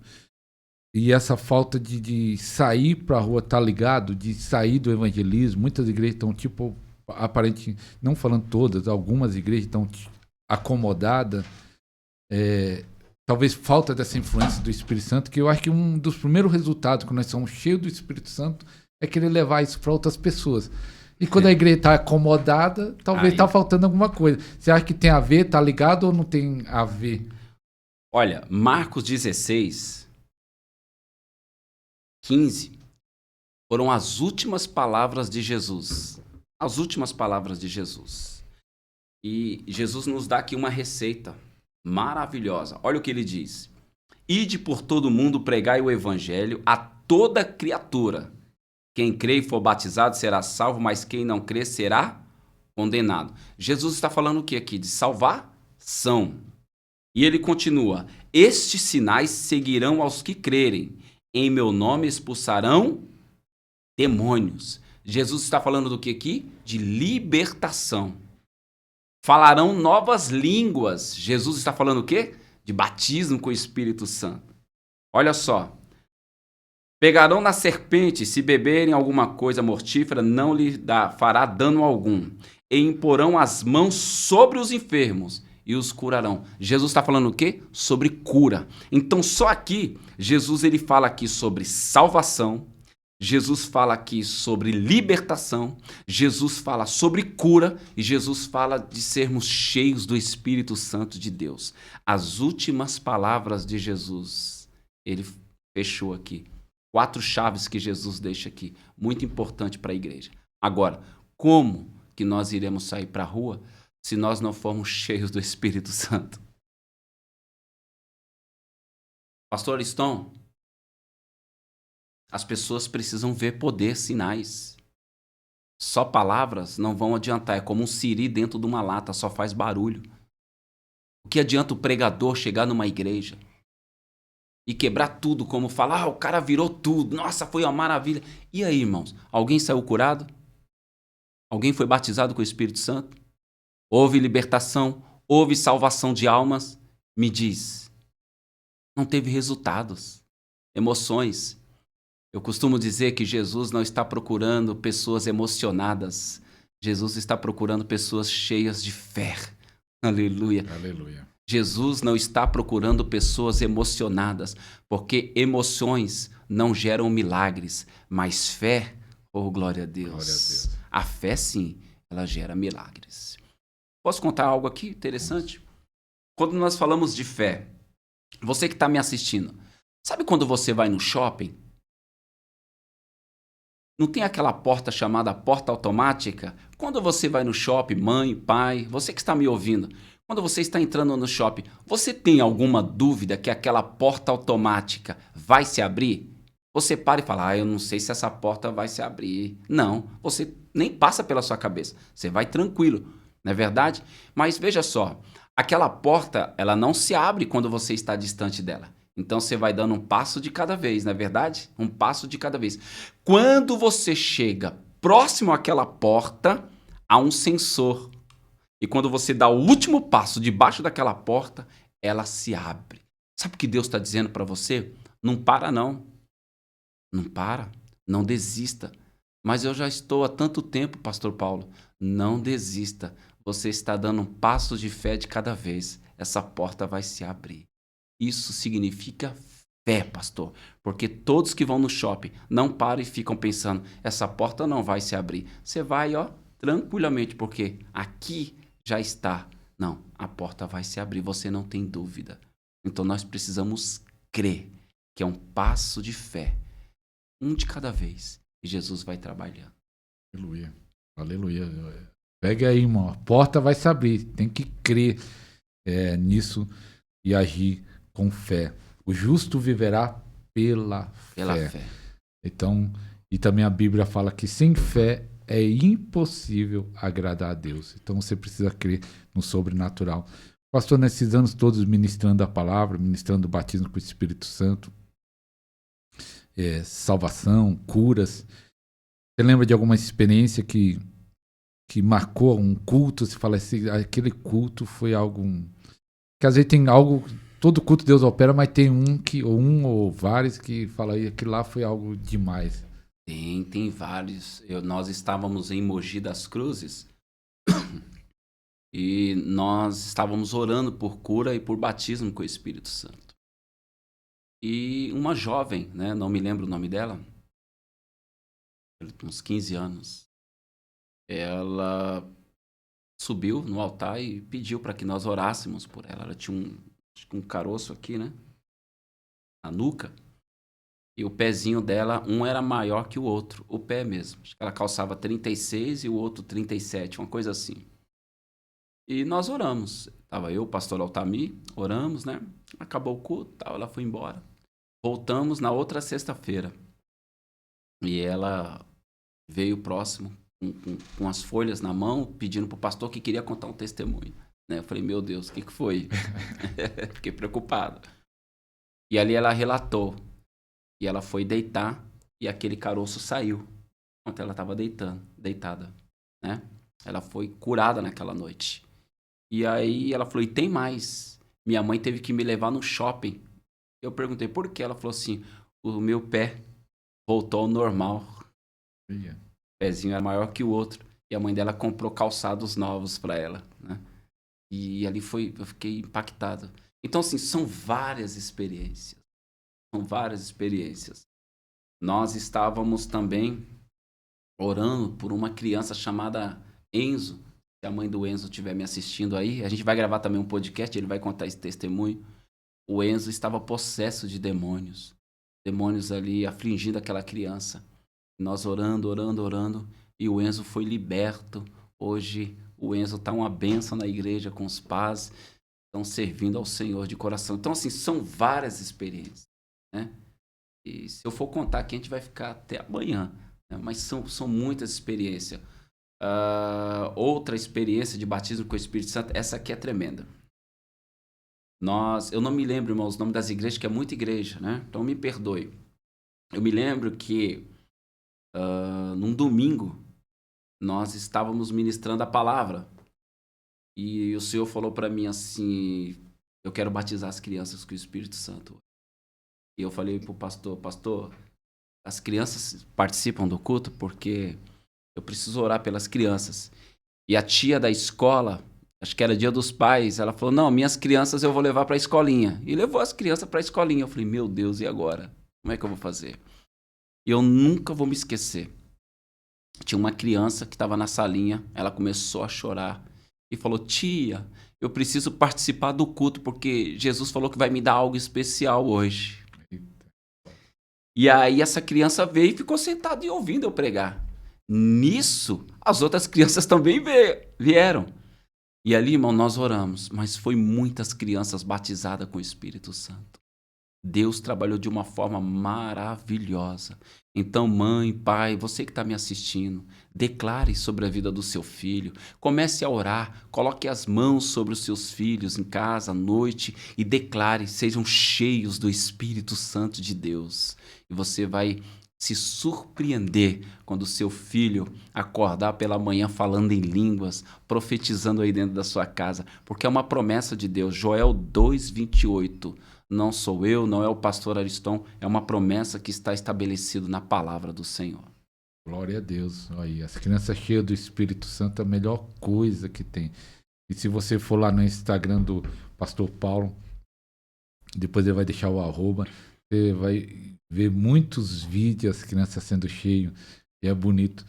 e essa falta de sair para a rua, tá ligado? De sair do evangelismo. Muitas igrejas estão, tipo, aparentemente, não falando todas, algumas igrejas estão acomodadas. Talvez falta dessa influência do Espírito Santo, que eu acho que um dos primeiros resultados, quando nós somos cheios do Espírito Santo, é querer levar isso para outras pessoas. E quando a igreja está acomodada, talvez está faltando alguma coisa. Você acha que tem a ver, tá ligado ou não tem a ver? Olha, Marcos 16, 15 foram as últimas palavras de Jesus. As últimas palavras de Jesus. E Jesus nos dá aqui uma receita maravilhosa. Olha o que ele diz. Ide por todo mundo, pregai o evangelho a toda criatura. Quem crê e for batizado será salvo, mas quem não crê será condenado. Jesus está falando o que aqui? De salvação. E ele continua. Estes sinais seguirão aos que crerem. Em meu nome expulsarão demônios. Jesus está falando do que aqui? De libertação. Falarão novas línguas. Jesus está falando o quê? De batismo com o Espírito Santo. Olha só. Pegarão na serpente, se beberem alguma coisa mortífera, não lhe fará dano algum. E imporão as mãos sobre os enfermos e os curarão. Jesus está falando o quê? Sobre cura. Então, só aqui, Jesus ele fala aqui sobre salvação. Jesus fala aqui sobre libertação, Jesus fala sobre cura e Jesus fala de sermos cheios do Espírito Santo de Deus. As últimas palavras de Jesus, ele fechou aqui. 4 chaves que Jesus deixa aqui, muito importante para a igreja. Agora, como que nós iremos sair para a rua se nós não formos cheios do Espírito Santo? Pastor Liston, as pessoas precisam ver poder, sinais. Só palavras não vão adiantar. É como um siri dentro de uma lata, só faz barulho. O que adianta o pregador chegar numa igreja e quebrar tudo, como falar, o cara virou tudo, nossa, foi uma maravilha. E aí, irmãos? Alguém saiu curado? Alguém foi batizado com o Espírito Santo? Houve libertação? Houve salvação de almas? Me diz. Não teve resultados, emoções. Eu costumo dizer que Jesus não está procurando pessoas emocionadas. Jesus está procurando pessoas cheias de fé. Aleluia. Aleluia. Jesus não está procurando pessoas emocionadas, porque emoções não geram milagres, mas fé, oh glória a Deus. Glória a Deus. A fé, sim, ela gera milagres. Posso contar algo aqui interessante? Quando nós falamos de fé, você que está me assistindo, sabe quando você vai no shopping? Não tem aquela porta chamada porta automática? Quando você vai no shopping, mãe, pai, você que está me ouvindo, quando você está entrando no shopping, você tem alguma dúvida que aquela porta automática vai se abrir? Você para e fala, eu não sei se essa porta vai se abrir. Não, você nem passa pela sua cabeça. Você vai tranquilo, não é verdade? Mas veja só, aquela porta, ela não se abre quando você está distante dela. Então você vai dando um passo de cada vez, não é verdade? Um passo de cada vez. Quando você chega próximo àquela porta, há um sensor. E quando você dá o último passo debaixo daquela porta, ela se abre. Sabe o que Deus está dizendo para você? Não para não. Não para. Não desista. Mas eu já estou há tanto tempo, pastor Paulo. Não desista. Você está dando um passo de fé de cada vez. Essa porta vai se abrir. Isso significa fé, pastor. Porque todos que vão no shopping não param e ficam pensando, essa porta não vai se abrir. Você vai, ó, tranquilamente, porque aqui já está. Não, a porta vai se abrir, você não tem dúvida. Então nós precisamos crer que é um passo de fé. Um de cada vez. E Jesus vai trabalhando. Aleluia. Aleluia. Pega aí, irmão. A porta vai se abrir. Tem que crer nisso e agir com fé. O justo viverá pela fé. Então, e também a Bíblia fala que sem fé é impossível agradar a Deus. Então você precisa crer no sobrenatural. Pastor, nesses anos todos ministrando a palavra, ministrando o batismo com o Espírito Santo, salvação, curas. Você lembra de alguma experiência que marcou um culto? Você fala assim, aquele culto foi algo... Que às vezes tem algo... Todo culto Deus opera, mas tem um ou vários que fala aí, aquilo lá foi algo demais. Tem vários. Nós estávamos em Mogi das Cruzes e nós estávamos orando por cura e por batismo com o Espírito Santo. E uma jovem, né, não me lembro o nome dela, uns 15 anos, ela subiu no altar e pediu para que nós orássemos por ela. Ela tinha um caroço aqui, né, na nuca. E o pezinho dela, um era maior que o outro, o pé mesmo. Acho que ela calçava 36 e o outro 37, uma coisa assim. E nós oramos. Tava eu, o pastor Altamir, oramos, né? Acabou o culto, tal, ela foi embora. Voltamos na outra sexta-feira. E ela veio próximo, com as folhas na mão, pedindo pro pastor que queria contar um testemunho. Né? Eu falei, meu Deus, o que foi? Fiquei preocupado. E ali ela relatou. E ela foi deitar e aquele caroço saiu enquanto ela estava deitada, né? Ela foi curada naquela noite. E aí ela falou, e tem mais. Minha mãe teve que me levar no shopping. Eu perguntei por quê? Ela falou assim, o meu pé voltou ao normal. O pezinho era maior que o outro. E a mãe dela comprou calçados novos para ela, né? E ali eu fiquei impactado. Então, assim, são várias experiências. Nós estávamos também orando por uma criança chamada Enzo. Se a mãe do Enzo estiver me assistindo aí, a gente vai gravar também um podcast, ele vai contar esse testemunho. O Enzo estava possesso de demônios. Demônios ali afligindo aquela criança. Nós orando, e o Enzo foi liberto. Hoje o Enzo está uma bênção na igreja com os pais, estão servindo ao Senhor de coração. Então, assim, são várias experiências. Né? E se eu for contar aqui, a gente vai ficar até amanhã. Mas são muitas experiências. Outra experiência de batismo com o Espírito Santo, essa aqui é tremenda. Eu não me lembro, irmãos, o nome das igrejas, que é muita igreja, né? Então me perdoe. Eu me lembro que num domingo nós estávamos ministrando a palavra e o Senhor falou para mim assim: eu quero batizar as crianças com o Espírito Santo. E eu falei pro pastor, as crianças participam do culto porque eu preciso orar pelas crianças. E a tia da escola, acho que era Dia dos Pais, ela falou: não, minhas crianças eu vou levar para a escolinha. E levou as crianças para a escolinha. Eu falei: meu Deus, e agora? Como é que eu vou fazer? E eu nunca vou me esquecer. Tinha uma criança que estava na salinha, ela começou a chorar e falou: tia, eu preciso participar do culto porque Jesus falou que vai me dar algo especial hoje. E aí essa criança veio e ficou sentada e ouvindo eu pregar. Nisso, as outras crianças também vieram. E ali, irmão, nós oramos, mas foi muitas crianças batizadas com o Espírito Santo. Deus trabalhou de uma forma maravilhosa. Então, mãe, pai, você que está me assistindo, declare sobre a vida do seu filho. Comece a orar, coloque as mãos sobre os seus filhos em casa, à noite, e declare, sejam cheios do Espírito Santo de Deus. E você vai se surpreender quando o seu filho acordar pela manhã falando em línguas, profetizando aí dentro da sua casa, porque é uma promessa de Deus. Joel 2:28. Não sou eu, não é o pastor Ariston, é uma promessa que está estabelecida na palavra do Senhor. Glória a Deus. Aí, as crianças cheias do Espírito Santo é a melhor coisa que tem. E se você for lá no Instagram do pastor Paulo, depois ele vai deixar o @, você vai ver muitos vídeos, as crianças sendo cheias, e é bonito.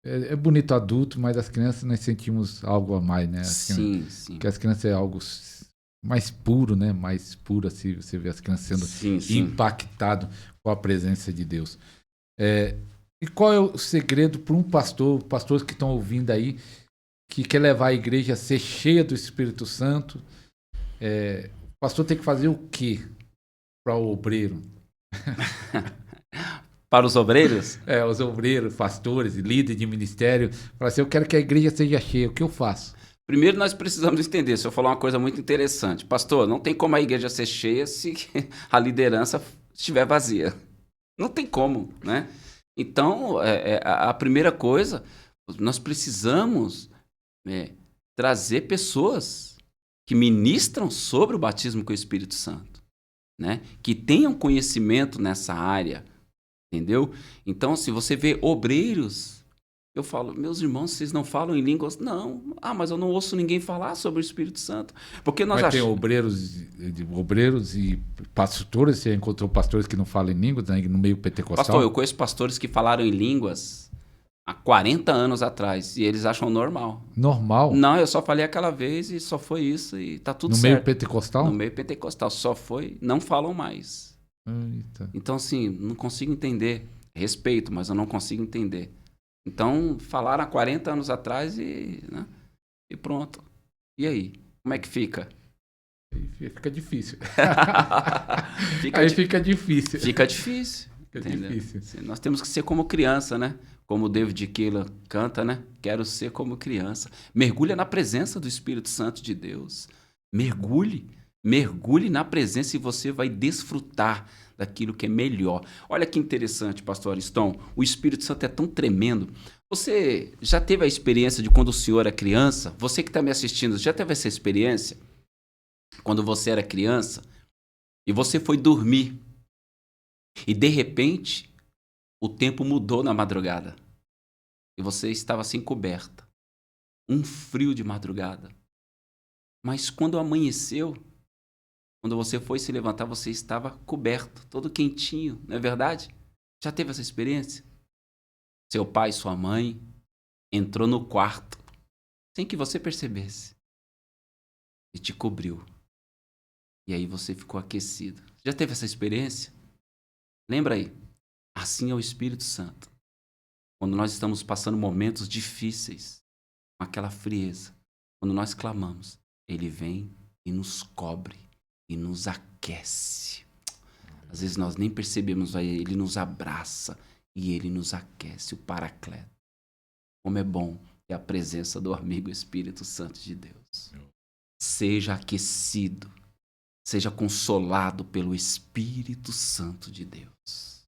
É bonito adulto, mas as crianças nós sentimos algo a mais, né? Sim. Porque as crianças é algo mais puro, né? Mais puro, assim, você vê as crianças sendo impactado com a presença de Deus. E qual é o segredo para um pastor, pastores que estão ouvindo aí, que quer levar a igreja a ser cheia do Espírito Santo? O pastor tem que fazer o quê para o obreiro? Para os obreiros? Os obreiros, pastores, líderes de ministério. Falar assim: eu quero que a igreja seja cheia, o que eu faço? Primeiro nós precisamos entender, se eu falar uma coisa muito interessante. Pastor, não tem como a igreja ser cheia se a liderança estiver vazia. Não tem como, né? Então, a primeira coisa, nós precisamos trazer pessoas que ministram sobre o batismo com o Espírito Santo, né? Que tenham conhecimento nessa área, entendeu? Então, se você vê obreiros, eu falo: meus irmãos, vocês não falam em línguas? Não. Mas eu não ouço ninguém falar sobre o Espírito Santo. Porque nós tem obreiros e pastores, você encontrou pastores que não falam em línguas, né, no meio pentecostal? Pastor, eu conheço pastores que falaram em línguas há 40 anos atrás e eles acham normal. Normal? Não, eu só falei aquela vez e só foi isso e tá tudo certo. No meio pentecostal? No meio pentecostal, só foi, não falam mais. Eita. Então, assim, não consigo entender. Respeito, mas eu não consigo entender. Então, falaram há 40 anos atrás e pronto. E aí? Como é que fica? Fica difícil. Fica difícil. Fica difícil. Nós temos que ser como criança, né? Como o David Keelan canta, né? Quero ser como criança. Mergulha na presença do Espírito Santo de Deus. Mergulhe na presença e você vai desfrutar daquilo que é melhor. Olha que interessante, pastor Ariston. O Espírito Santo é tão tremendo. Você já teve a experiência de quando o senhor era criança? Você que está me assistindo, já teve essa experiência? Quando você era criança e você foi dormir e de repente o tempo mudou na madrugada e você estava sem coberta. Um frio de madrugada. Mas quando amanheceu, quando você foi se levantar, você estava coberto, todo quentinho, não é verdade? Já teve essa experiência? Seu pai, sua mãe entrou no quarto sem que você percebesse e te cobriu. E aí você ficou aquecido. Já teve essa experiência? Lembra aí? Assim é o Espírito Santo. Quando nós estamos passando momentos difíceis, com aquela frieza, quando nós clamamos, ele vem e nos cobre e nos aquece. Às vezes nós nem percebemos, ele nos abraça e ele nos aquece, o Paracleto. Como é bom ter a presença do amigo Espírito Santo de Deus. Seja aquecido, seja consolado pelo Espírito Santo de Deus.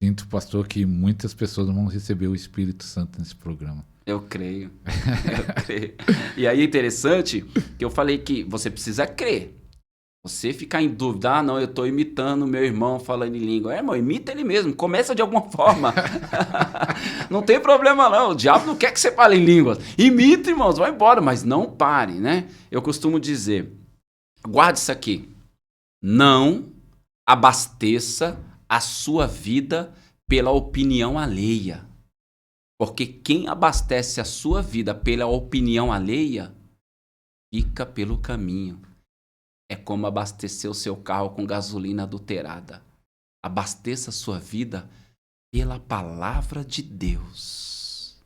Sinto, pastor, que muitas pessoas vão receber o Espírito Santo nesse programa. Eu creio. E aí é interessante que eu falei que você precisa crer. Você ficar em dúvida, não, eu estou imitando meu irmão falando em língua. Irmão, imita ele mesmo, começa de alguma forma. Não tem problema não, o diabo não quer que você fale em línguas. Imita, irmãos, vai embora, mas não pare, né? Eu costumo dizer, guarde isso aqui, não abasteça a sua vida pela opinião alheia. Porque quem abastece a sua vida pela opinião alheia, fica pelo caminho. É como abastecer o seu carro com gasolina adulterada. Abasteça a sua vida pela palavra de Deus.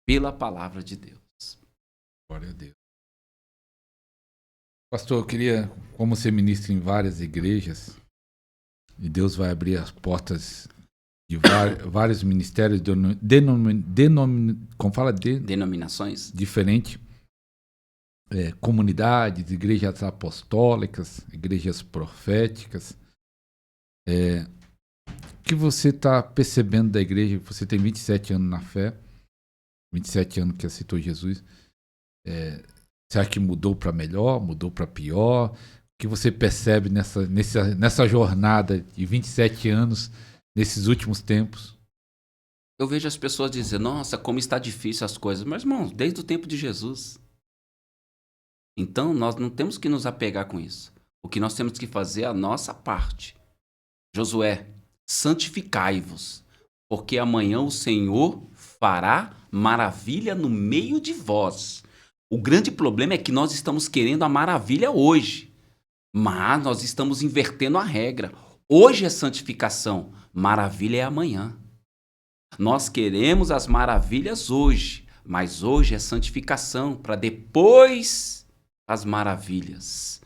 Pela palavra de Deus. Glória a Deus. Pastor, eu queria, como você ministra em várias igrejas, e Deus vai abrir as portas de vários ministérios, como fala? Denominações? Diferente. Comunidades, igrejas apostólicas, igrejas proféticas. O que você está percebendo da igreja? Você tem 27 anos na fé, 27 anos que aceitou Jesus. Você acha que mudou para melhor, mudou para pior? O que você percebe nessa jornada de 27 anos, nesses últimos tempos? Eu vejo as pessoas dizendo, nossa, como está difícil as coisas. Mas, irmãos, desde o tempo de Jesus. Então, nós não temos que nos apegar com isso. O que nós temos que fazer é a nossa parte. Josué, santificai-vos, porque amanhã o Senhor fará maravilha no meio de vós. O grande problema é que nós estamos querendo a maravilha hoje, mas nós estamos invertendo a regra. Hoje é santificação, maravilha é amanhã. Nós queremos as maravilhas hoje, mas hoje é santificação, para depois as maravilhas.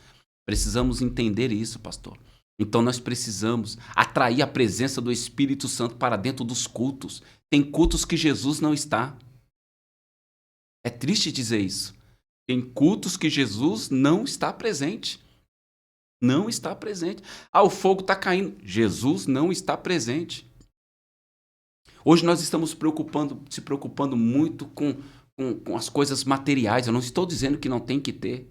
Precisamos entender isso, pastor. Então nós precisamos atrair a presença do Espírito Santo para dentro dos cultos. Tem cultos que Jesus não está. É triste dizer isso. Tem cultos que Jesus não está presente. Não está presente. O fogo está caindo. Jesus não está presente. Hoje nós estamos se preocupando muito com as coisas materiais. Eu não estou dizendo que não tem que ter.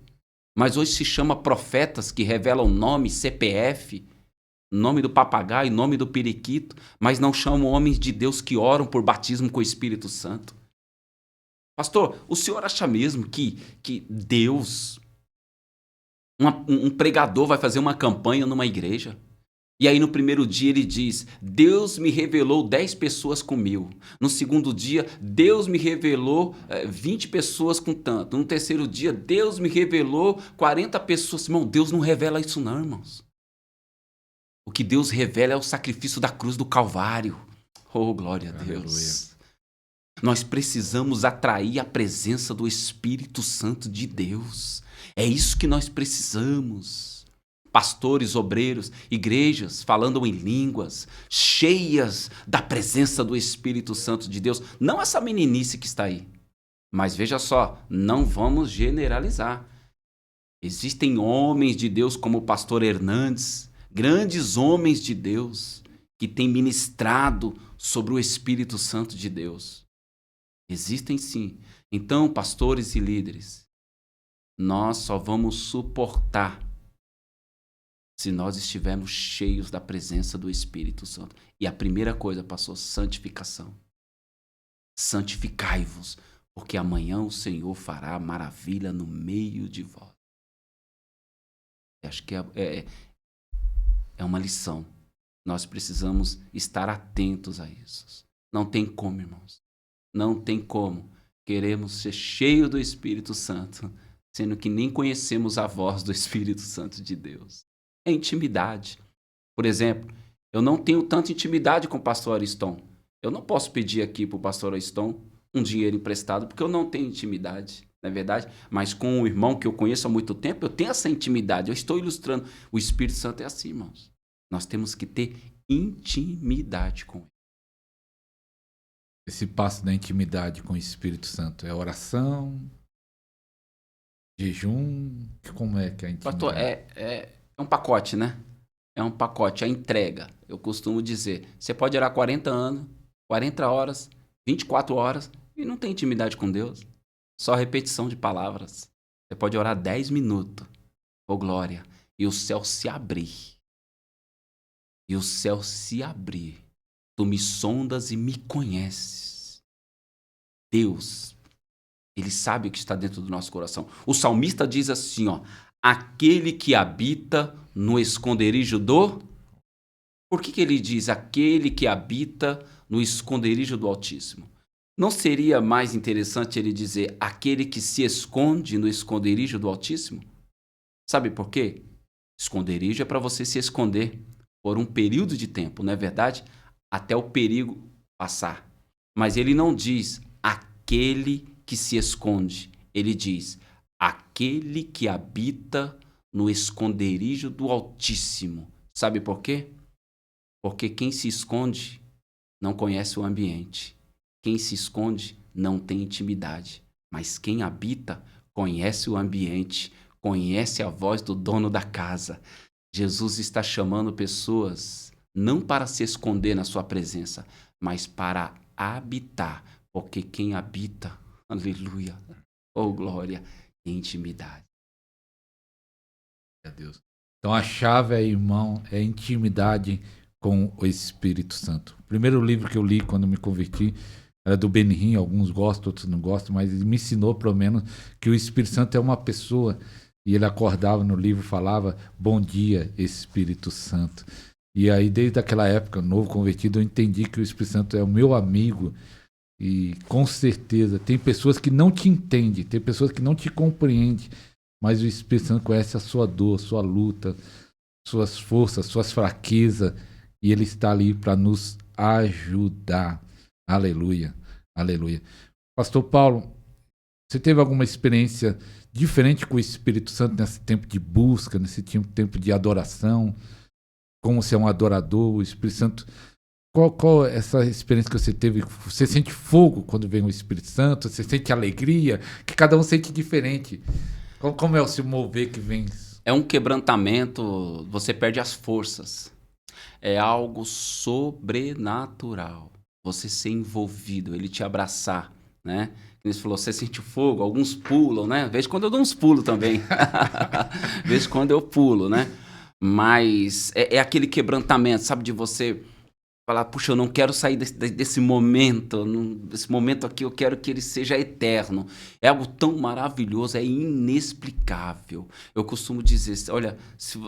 Mas hoje se chama profetas que revelam nome, CPF, nome do papagaio, nome do periquito, mas não chamam homens de Deus que oram por batismo com o Espírito Santo. Pastor, o senhor acha mesmo que Deus, um pregador vai fazer uma campanha numa igreja? E aí no primeiro dia ele diz, Deus me revelou 10 pessoas com 1.000. No segundo dia, Deus me revelou 20 pessoas com tanto. No terceiro dia, Deus me revelou 40 pessoas. Irmão, Deus não revela isso não, irmãos. O que Deus revela é o sacrifício da cruz do Calvário. Oh, glória a Deus. Aleluia. Nós precisamos atrair a presença do Espírito Santo de Deus. É isso que nós precisamos. Pastores, obreiros, igrejas falando em línguas, cheias da presença do Espírito Santo de Deus. Não essa meninice que está aí. Mas veja só, não vamos generalizar. Existem homens de Deus como o pastor Hernandes, grandes homens de Deus, que têm ministrado sobre o Espírito Santo de Deus. Existem sim. Então, pastores e líderes, nós só vamos suportar se nós estivermos cheios da presença do Espírito Santo. E a primeira coisa, pastor, santificação. Santificai-vos, porque amanhã o Senhor fará maravilha no meio de vós. Acho que é uma lição. Nós precisamos estar atentos a isso. Não tem como, irmãos. Não tem como. Queremos ser cheios do Espírito Santo, sendo que nem conhecemos a voz do Espírito Santo de Deus. É intimidade. Por exemplo, eu não tenho tanta intimidade com o pastor Ariston. Eu não posso pedir aqui para o pastor Ariston um dinheiro emprestado, porque eu não tenho intimidade, não é verdade? Mas com um irmão que eu conheço há muito tempo, eu tenho essa intimidade. Eu estou ilustrando. O Espírito Santo é assim, irmãos. Nós temos que ter intimidade com ele. Esse passo da intimidade com o Espírito Santo é oração, jejum? Como é que é a intimidade? Pastor, é um pacote, né? É um pacote, a entrega. Eu costumo dizer, você pode orar 40 anos, 40 horas, 24 horas e não tem intimidade com Deus. Só repetição de palavras. Você pode orar 10 minutos, ô glória, e o céu se abrir. E o céu se abrir. Tu me sondas e me conheces. Deus, ele sabe o que está dentro do nosso coração. O salmista diz assim, ó, aquele que habita no esconderijo do... Por que ele diz aquele que habita no esconderijo do Altíssimo? Não seria mais interessante ele dizer aquele que se esconde no esconderijo do Altíssimo? Sabe por quê? Esconderijo é para você se esconder por um período de tempo, não é verdade? Até o perigo passar. Mas ele não diz aquele que se esconde. Ele diz aquele que habita no esconderijo do Altíssimo. Sabe por quê? Porque quem se esconde não conhece o ambiente. Quem se esconde não tem intimidade. Mas quem habita conhece o ambiente, conhece a voz do dono da casa. Jesus está chamando pessoas não para se esconder na sua presença, mas para habitar. Porque quem habita, aleluia, oh glória, tem intimidade. Deus. Então a chave, irmão, é intimidade com o Espírito Santo. O primeiro livro que eu li quando me converti era do Benihim, alguns gostam, outros não gostam, mas ele me ensinou pelo menos que o Espírito Santo é uma pessoa, e ele acordava no livro, falava, bom dia, Espírito Santo. E aí desde aquela época, novo convertido, eu entendi que o Espírito Santo é o meu amigo, e com certeza tem pessoas que não te entendem, tem pessoas que não te compreendem, mas o Espírito Santo conhece a sua dor, sua luta, suas forças, suas fraquezas, e ele está ali para nos ajudar. Aleluia, aleluia. Pastor Paulo, você teve alguma experiência diferente com o Espírito Santo nesse tempo de busca, nesse tempo de adoração? Como você é um adorador, o Espírito Santo... Qual é essa experiência que você teve? Você sente fogo quando vem o Espírito Santo? Você sente alegria? Que cada um sente diferente. Como é o se mover que vem? É um quebrantamento, você perde as forças. É algo sobrenatural. Você ser envolvido, ele te abraçar, né? Ele falou, você sente fogo, alguns pulam, né? De vez em quando eu dou uns pulos também. De vez em quando eu pulo, né? Mas é aquele quebrantamento, sabe? De você falar, puxa, eu não quero sair desse momento, desse momento aqui, eu quero que ele seja eterno. É algo tão maravilhoso, é inexplicável. Eu costumo dizer, olha,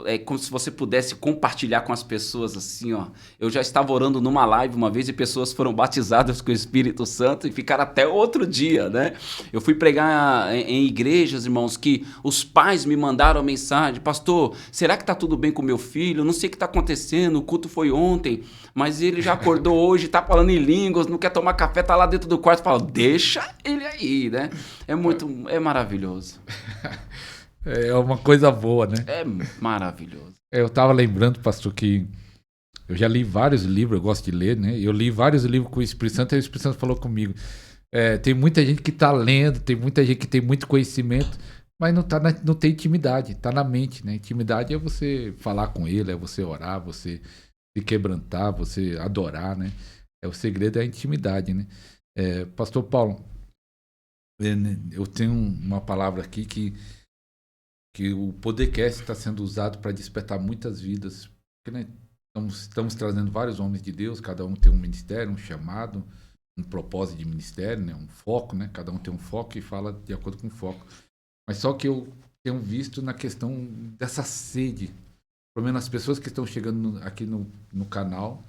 é como se você pudesse compartilhar com as pessoas assim, ó. Eu já estava orando numa live uma vez e pessoas foram batizadas com o Espírito Santo e ficaram até outro dia, né? Eu fui pregar em igrejas, irmãos, que os pais me mandaram mensagem, pastor, será que tá tudo bem com meu filho? Eu não sei o que tá acontecendo, o culto foi ontem, mas ele já acordou hoje, tá falando em línguas, não quer tomar café, tá lá dentro do quarto, fala, deixa ele aí, né? É maravilhoso. É uma coisa boa, né? É maravilhoso. Eu tava lembrando, pastor, que eu já li vários livros, eu gosto de ler, né? Eu li vários livros com o Espírito Santo e o Espírito Santo falou comigo. Tem muita gente que tá lendo, tem muita gente que tem muito conhecimento, mas não tem intimidade, tá na mente, né? Intimidade é você falar com ele, é você orar, você se quebrantar, você adorar, né? O segredo é a intimidade, né? Pastor Paulo, eu tenho uma palavra aqui que o podcast está sendo usado para despertar muitas vidas. Porque, né, estamos trazendo vários homens de Deus, cada um tem um ministério, um chamado, um propósito de ministério, né? Um foco, né? Cada um tem um foco e fala de acordo com o foco. Mas só que eu tenho visto na questão dessa sede, pelo menos as pessoas que estão chegando aqui no canal,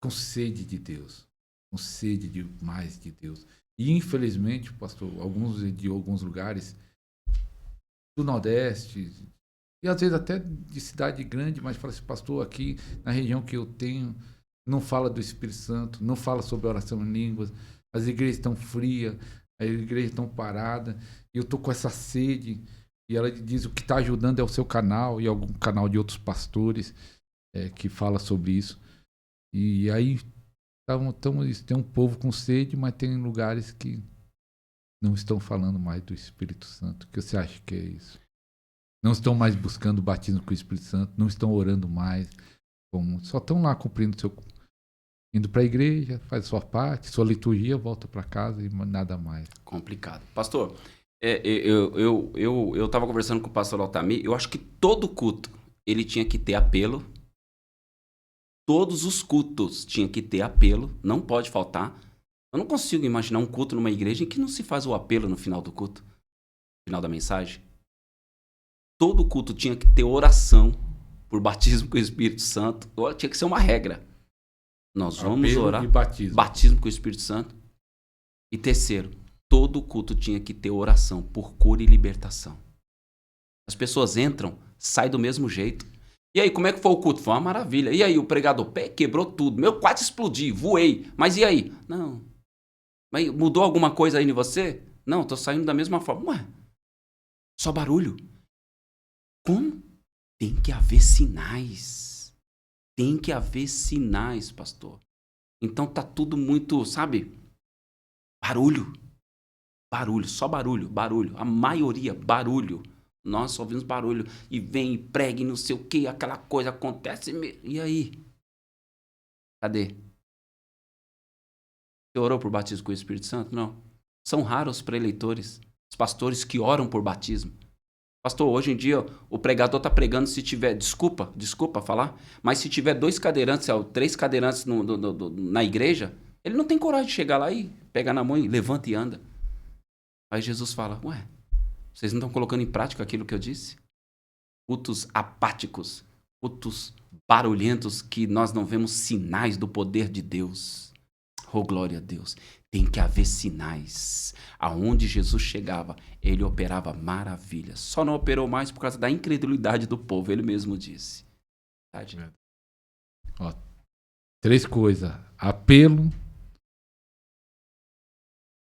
com sede de Deus, com sede de mais de Deus. E infelizmente, pastor, de alguns lugares do Nordeste, e às vezes até de cidade grande, mas fala assim, pastor, aqui na região que eu tenho, não fala do Espírito Santo, não fala sobre oração em línguas, as igrejas estão frias, as igrejas estão paradas, e eu estou com essa sede. E ela diz o que está ajudando é o seu canal e algum canal de outros pastores que fala sobre isso. E aí tem um povo com sede, mas tem lugares que não estão falando mais do Espírito Santo. O que você acha que é isso? Não estão mais buscando o batismo com o Espírito Santo, não estão orando mais, só estão lá cumprindo indo para a igreja, faz a sua parte, sua liturgia, volta para casa e nada mais. Complicado. Pastor, eu estava conversando com o pastor Altamir, eu acho que todo culto ele tinha que ter apelo. Todos os cultos tinham que ter apelo, não pode faltar. Eu não consigo imaginar um culto numa igreja em que não se faz o apelo no final do culto, no final da mensagem. Todo culto tinha que ter oração por batismo com o Espírito Santo. Tinha que ser uma regra. Nós vamos Apelo orar. E batismo Com o Espírito Santo. E terceiro, todo culto tinha que ter oração por cura e libertação. As pessoas entram, saem do mesmo jeito. E aí, como é que foi o culto? Foi uma maravilha. E aí, o pregador quebrou tudo. Meu, quase explodi, voei. Mas e aí? Não. Mas mudou alguma coisa aí em você? Não, tô saindo da mesma forma. Ué, só barulho. Como? Tem que haver sinais. Tem que haver sinais, pastor. Então tá tudo muito, sabe? Barulho. Barulho, só barulho, barulho. A maioria, barulho. Nós só ouvimos barulho. E vem e prega e não sei o que, aquela coisa acontece. E aí? Cadê? Você orou por batismo com o Espírito Santo? Não. São raros os preleitores, os pastores que oram por batismo. Pastor, hoje em dia o pregador está pregando se tiver, desculpa falar, mas se tiver 2 cadeirantes, 3 cadeirantes na igreja, ele não tem coragem de chegar lá e pegar na mão e levanta e anda. Aí Jesus fala, ué, vocês não estão colocando em prática aquilo que eu disse? Cultos apáticos, cultos barulhentos que nós não vemos sinais do poder de Deus. Oh, glória a Deus. Tem que haver sinais. Aonde Jesus chegava, ele operava maravilhas. Só não operou mais por causa da incredulidade do povo, ele mesmo disse. Ó, 3 coisas. Apelo,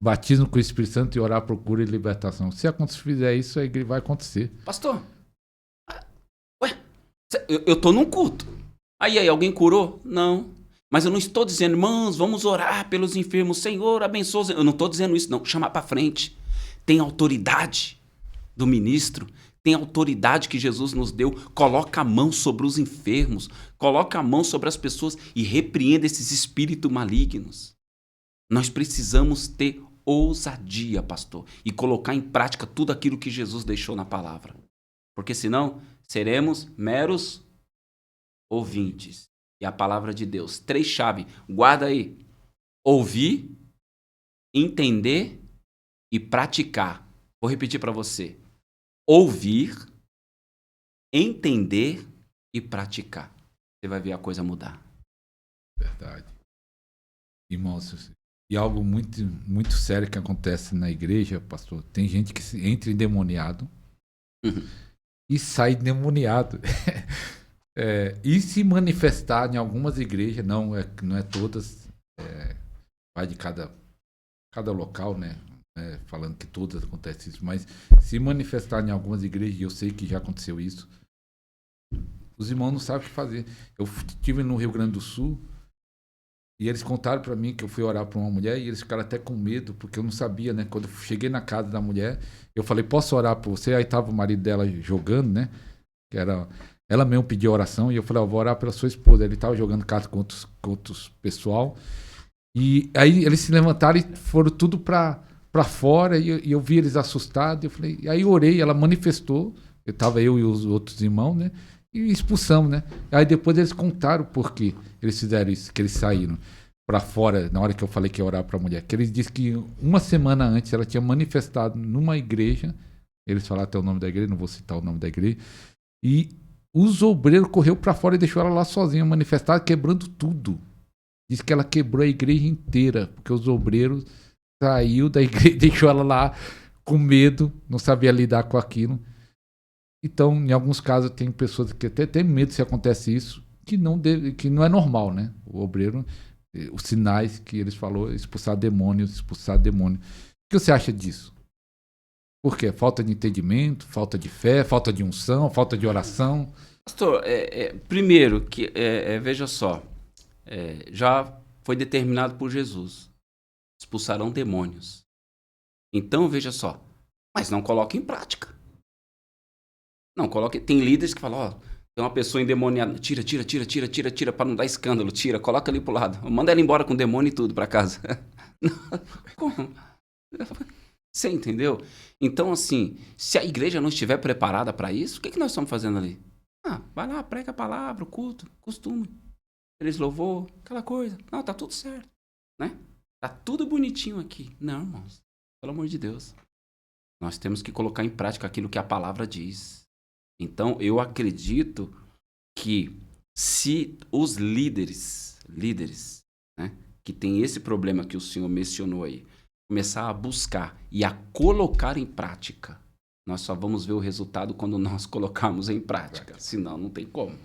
batismo com o Espírito Santo e orar por cura e libertação. Se fizer isso, aí vai acontecer. Pastor, ué, eu tô num culto. Aí, alguém curou? Não. Mas eu não estou dizendo, irmãos, vamos orar pelos enfermos. Senhor, abençoa. Eu não estou dizendo isso, não. Chamar para frente. Tem autoridade do ministro. Tem autoridade que Jesus nos deu. Coloca a mão sobre os enfermos. Coloca a mão sobre as pessoas e repreenda esses espíritos malignos. Nós precisamos ter ousadia, pastor, e colocar em prática tudo aquilo que Jesus deixou na palavra. Porque senão seremos meros ouvintes. E a palavra de Deus. 3 chaves. Guarda aí. Ouvir, entender e praticar. Vou repetir para você. Ouvir, entender e praticar. Você vai ver a coisa mudar. Verdade. Irmãos, e algo muito, muito sério que acontece na igreja, pastor. Tem gente que entra endemoniado e sai endemoniado. E se manifestar em algumas igrejas, não é todas, vai de cada local, né? Falando que todas acontece isso, mas se manifestar em algumas igrejas, e eu sei que já aconteceu isso, os irmãos não sabem o que fazer. Eu estive no Rio Grande do Sul e eles contaram para mim que eu fui orar para uma mulher e eles ficaram até com medo, porque eu não sabia, né? Quando eu cheguei na casa da mulher, eu falei, posso orar por você? Aí tava o marido dela jogando, né? Que era... Ela mesmo pediu oração e eu falei, vou orar pela sua esposa. Ele estava jogando cartas com outros pessoal. E aí eles se levantaram e foram tudo para fora e eu vi eles assustados. Eu falei, e aí eu orei, ela manifestou. Eu e os outros irmãos, né? E expulsamos, né? Aí depois eles contaram por que eles fizeram isso, que eles saíram para fora na hora que eu falei que ia orar para a mulher. Que eles disseram que uma semana antes ela tinha manifestado numa igreja. Eles falaram até o nome da igreja, não vou citar o nome da igreja. E os obreiros correu para fora e deixou ela lá sozinha, manifestada, quebrando tudo. Diz que ela quebrou a igreja inteira, porque os obreiros saiu da igreja, deixou ela lá com medo, não sabia lidar com aquilo. Então, em alguns casos, tem pessoas que até têm medo se acontece isso, que não é normal, né? O obreiro, os sinais que eles falaram, expulsar demônio. O que você acha disso? Por quê? Falta de entendimento, falta de fé, falta de unção, falta de oração? Pastor, primeiro, veja só, já foi determinado por Jesus. Expulsarão demônios. Então, veja só, mas não coloque em prática. Não, coloque. Tem líderes que falam, ó, tem uma pessoa endemoniada, tira, para não dar escândalo, coloca ali pro lado. Manda ela embora com o demônio e tudo para casa. Como? Você entendeu? Então, assim, se a igreja não estiver preparada para isso, o que nós estamos fazendo ali? Vai lá, prega a palavra, o culto, costume. Eles louvor, aquela coisa. Não, tá tudo certo, né? Tá tudo bonitinho aqui. Não, irmãos, pelo amor de Deus. Nós temos que colocar em prática aquilo que a palavra diz. Então, eu acredito que se os líderes, né, que tem esse problema que o senhor mencionou aí, começar a buscar e a colocar em prática, nós só vamos ver o resultado quando nós colocarmos em prática. Senão, não tem como.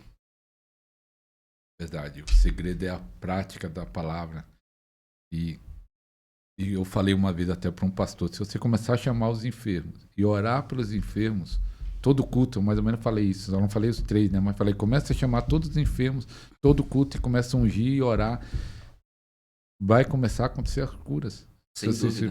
Verdade. O segredo é a prática da palavra. E eu falei uma vez até para um pastor, se você começar a chamar os enfermos e orar pelos enfermos, todo culto, eu mais ou menos falei isso, eu não falei os 3, né? Mas falei, começa a chamar todos os enfermos, todo culto, e começa a ungir e orar. Vai começar a acontecer as curas.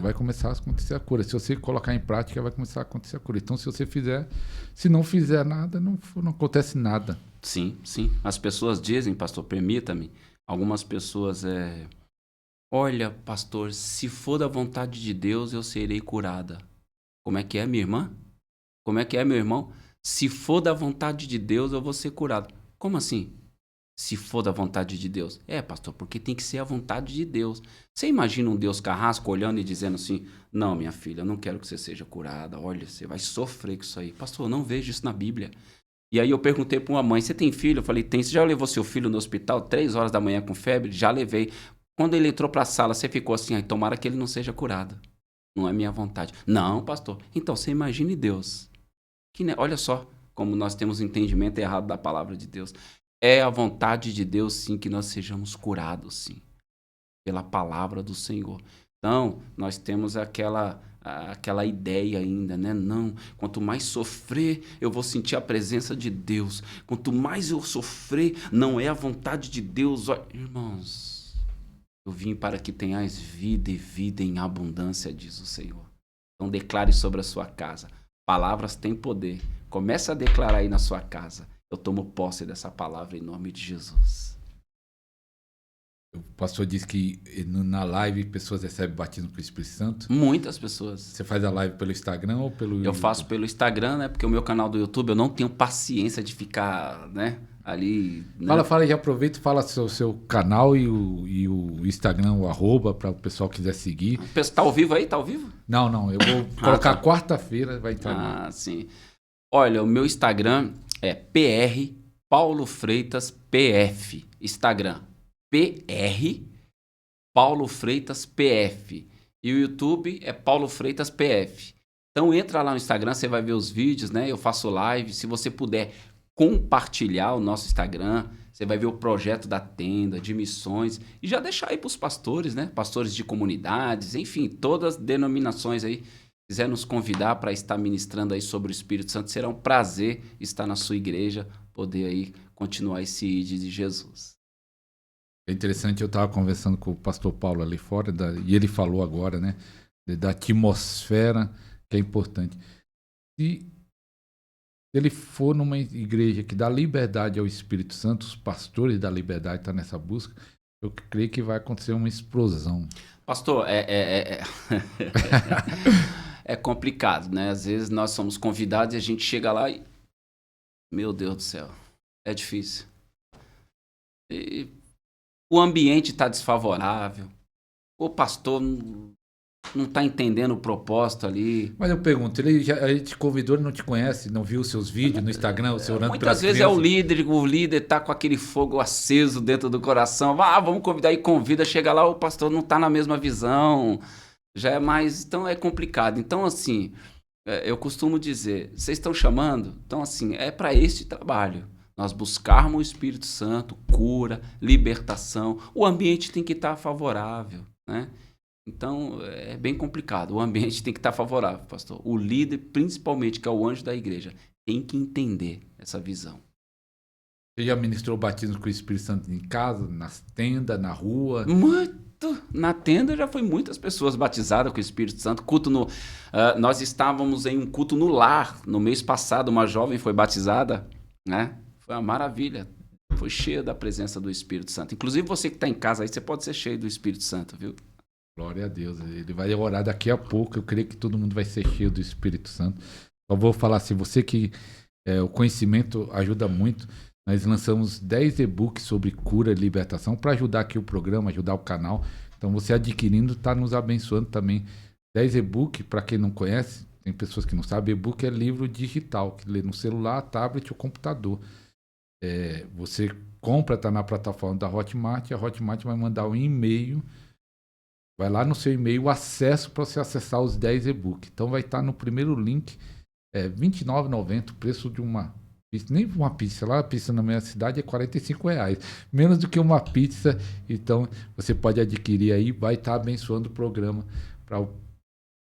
Vai começar a acontecer a cura. Se você colocar em prática, vai começar a acontecer a cura. Então, se não fizer nada, não acontece nada. Sim. As pessoas dizem, pastor, permita-me, algumas pessoas olha, pastor, se for da vontade de Deus, eu serei curada. Como é que é, minha irmã? Como é que é, meu irmão? Se for da vontade de Deus, eu vou ser curado. Como assim? Se for da vontade de Deus. Pastor, porque tem que ser a vontade de Deus. Você imagina um Deus carrasco olhando e dizendo assim, não, minha filha, eu não quero que você seja curada. Olha, você vai sofrer com isso aí. Pastor, eu não vejo isso na Bíblia. E aí eu perguntei para uma mãe, você tem filho? Eu falei, tem. Você já levou seu filho no hospital 3 horas da manhã com febre? Já levei. Quando ele entrou para a sala, você ficou assim, tomara que ele não seja curado. Não é minha vontade. Não, pastor. Então, você imagine Deus. Olha só como nós temos entendimento errado da palavra de Deus. É a vontade de Deus, sim, que nós sejamos curados, sim. Pela palavra do Senhor. Então, nós temos aquela ideia ainda, né? Não, quanto mais sofrer, eu vou sentir a presença de Deus. Quanto mais eu sofrer, não é a vontade de Deus. Irmãos, eu vim para que tenhais vida e vida em abundância, diz o Senhor. Então, declare sobre a sua casa. Palavras têm poder. Comece a declarar aí na sua casa. Eu tomo posse dessa palavra em nome de Jesus. O pastor disse que na live pessoas recebem batismo com o Espírito Santo. Muitas pessoas. Você faz a live pelo Instagram ou pelo YouTube? Eu faço pelo Instagram, né? Porque o meu canal do YouTube eu não tenho paciência de ficar, né? Ali. Né? Fala, já aproveita e fala seu canal e o Instagram, o @ para o pessoal que quiser seguir. Tá ao vivo aí? Tá ao vivo? Não. Eu vou colocar tá. Quarta-feira, vai entrar. Sim. Olha, o meu Instagram é PR Paulo Freitas PF. Instagram PR Paulo Freitas PF. E o YouTube é Paulo Freitas PF. Então entra lá no Instagram, você vai ver os vídeos, né? Eu faço live. Se você puder compartilhar o nosso Instagram, você vai ver o projeto da tenda, de missões. E já deixar aí para os pastores, né? Pastores de comunidades, enfim, todas as denominações aí. Quiser nos convidar para estar ministrando aí sobre o Espírito Santo, será um prazer estar na sua igreja, poder aí continuar esse ID de Jesus. É interessante, eu estava conversando com o pastor Paulo ali fora, e ele falou agora, né, da atmosfera que é importante. Se ele for numa igreja que dá liberdade ao Espírito Santo, os pastores da liberdade estão nessa busca, eu creio que vai acontecer uma explosão. Pastor, é complicado, né? Às vezes nós somos convidados e a gente chega lá e... Meu Deus do céu, é difícil. E o ambiente está desfavorável. O pastor não está entendendo o propósito ali. Mas eu pergunto, ele te convidou, ele não te conhece, não viu os seus vídeos no Instagram, você orando muitas vezes crianças? O líder está com aquele fogo aceso dentro do coração. Vamos convidar, e convida, chega lá, o pastor não está na mesma visão. Já é mais... Então é complicado. Então, assim, eu costumo dizer, vocês estão chamando? Então, assim, é para este trabalho. Nós buscarmos o Espírito Santo, cura, libertação. O ambiente tem que estar favorável, né? Então, é bem complicado. O ambiente tem que estar favorável, pastor. O líder, principalmente, que é o anjo da igreja, tem que entender essa visão. Você já ministrou batismo com o Espírito Santo em casa, nas tendas, na rua? Muito. Na tenda já foi muitas pessoas batizadas com o Espírito Santo. Nós estávamos em um culto no lar. No mês passado, uma jovem foi batizada, né? Foi uma maravilha. Foi cheia da presença do Espírito Santo. Inclusive você que está em casa aí, você pode ser cheio do Espírito Santo, viu? Glória a Deus. Ele vai orar daqui a pouco. Eu creio que todo mundo vai ser cheio do Espírito Santo. Só vou falar assim, você que o conhecimento ajuda muito. Nós lançamos 10 e-books sobre cura e libertação para ajudar aqui o programa, ajudar o canal. Então você adquirindo está nos abençoando também. 10 e-books, para quem não conhece, tem pessoas que não sabem, e-book é livro digital, que lê no celular, tablet ou computador. Você compra, está na plataforma da Hotmart, a Hotmart vai mandar um e-mail, vai lá no seu e-mail, o acesso para você acessar os 10 e-books. Então vai estar no primeiro link, R$29,90, o preço de uma pizza, nem uma pizza, lá a pizza na minha cidade é R$45, menos do que uma pizza. Então você pode adquirir aí, vai estar abençoando o programa para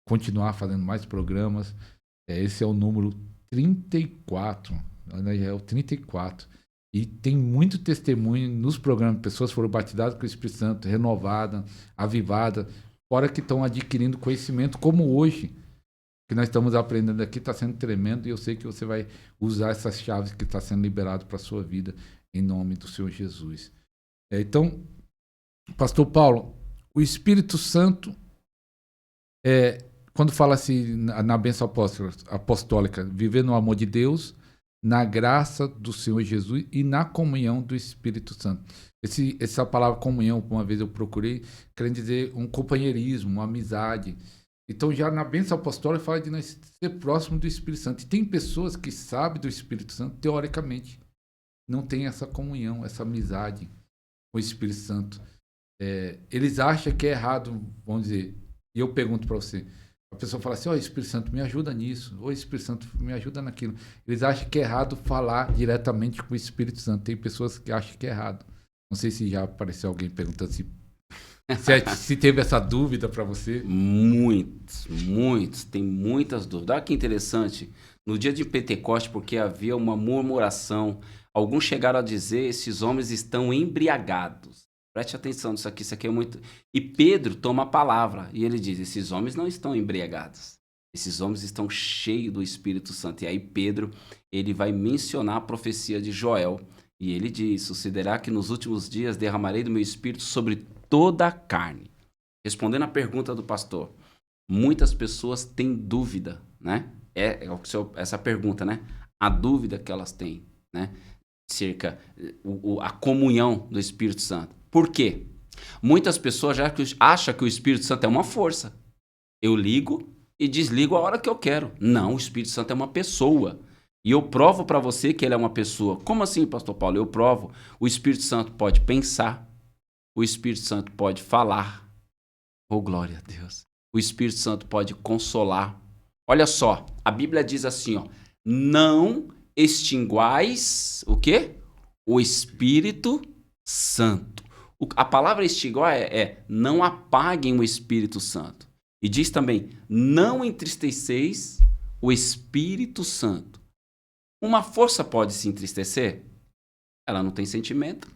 continuar fazendo mais programas. Esse é o número 34, é o 34. E tem muito testemunho nos programas. Pessoas foram batizadas com o Espírito Santo, renovadas, avivadas, fora que estão adquirindo conhecimento, como hoje, que nós estamos aprendendo aqui, está sendo tremendo, e eu sei que você vai usar essas chaves que está sendo liberado para a sua vida, em nome do Senhor Jesus. Então, Pastor Paulo, o Espírito Santo, quando fala assim na bênção apostólica, viver no amor de Deus, na graça do Senhor Jesus e na comunhão do Espírito Santo. Essa palavra comunhão, uma vez eu procurei, querendo dizer um companheirismo, uma amizade. Então já na bênção apostólica fala de nós ser próximo do Espírito Santo. E tem pessoas que sabem do Espírito Santo, teoricamente, não tem essa comunhão, essa amizade com o Espírito Santo. Eles acham que é errado, vamos dizer, e eu pergunto para você, a pessoa fala assim, Espírito Santo, me ajuda nisso, Espírito Santo, me ajuda naquilo. Eles acham que é errado falar diretamente com o Espírito Santo. Tem pessoas que acham que é errado. Não sei se já apareceu alguém perguntando se teve essa dúvida para você. Muitos, tem muitas dúvidas. Olha que interessante, no dia de Pentecoste, porque havia uma murmuração, alguns chegaram a dizer, esses homens estão embriagados. Preste atenção nisso aqui, é muito... E Pedro toma a palavra e ele diz, esses homens não estão embriagados, esses homens estão cheios do Espírito Santo. E aí Pedro, ele vai mencionar a profecia de Joel, e ele diz, sucederá que nos últimos dias derramarei do meu Espírito sobre toda a carne. Respondendo à pergunta do pastor, muitas pessoas têm dúvida, né? Essa pergunta, né? A dúvida que elas têm, né? Cerca a comunhão do Espírito Santo. Por quê? Muitas pessoas já acham que o Espírito Santo é uma força. Eu ligo e desligo a hora que eu quero. Não, o Espírito Santo é uma pessoa. E eu provo para você que ele é uma pessoa. Como assim, Pastor Paulo? Eu provo. O Espírito Santo pode pensar. O Espírito Santo pode falar. Oh, glória a Deus. O Espírito Santo pode consolar. Olha só, a Bíblia diz assim, não extinguais o quê? O Espírito Santo. A palavra extinguir não apaguem o Espírito Santo. E diz também, não entristeceis o Espírito Santo. Uma força pode se entristecer? Ela não tem sentimento.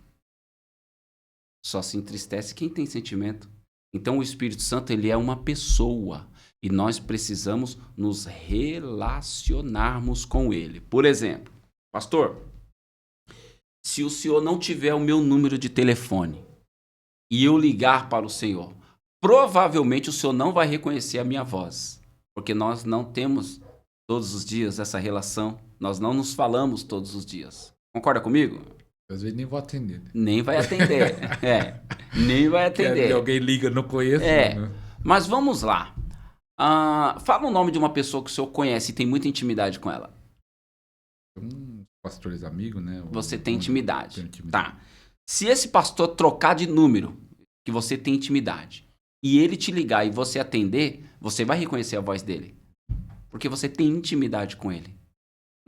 Só se entristece quem tem sentimento. Então o Espírito Santo, ele é uma pessoa. E nós precisamos nos relacionarmos com ele. Por exemplo, pastor, se o senhor não tiver o meu número de telefone e eu ligar para o senhor, provavelmente o senhor não vai reconhecer a minha voz. Porque nós não temos todos os dias essa relação. Nós não nos falamos todos os dias. Concorda comigo? Às vezes nem vou atender. Nem vai atender. Nem vai atender. Que alguém liga, não conheço. Né? Mas vamos lá. Fala o nome de uma pessoa que o senhor conhece e tem muita intimidade com ela. Pastores amigos, né? Você tem intimidade. Tá. Se esse pastor trocar de número, que você tem intimidade, e ele te ligar e você atender, você vai reconhecer a voz dele. Porque você tem intimidade com ele.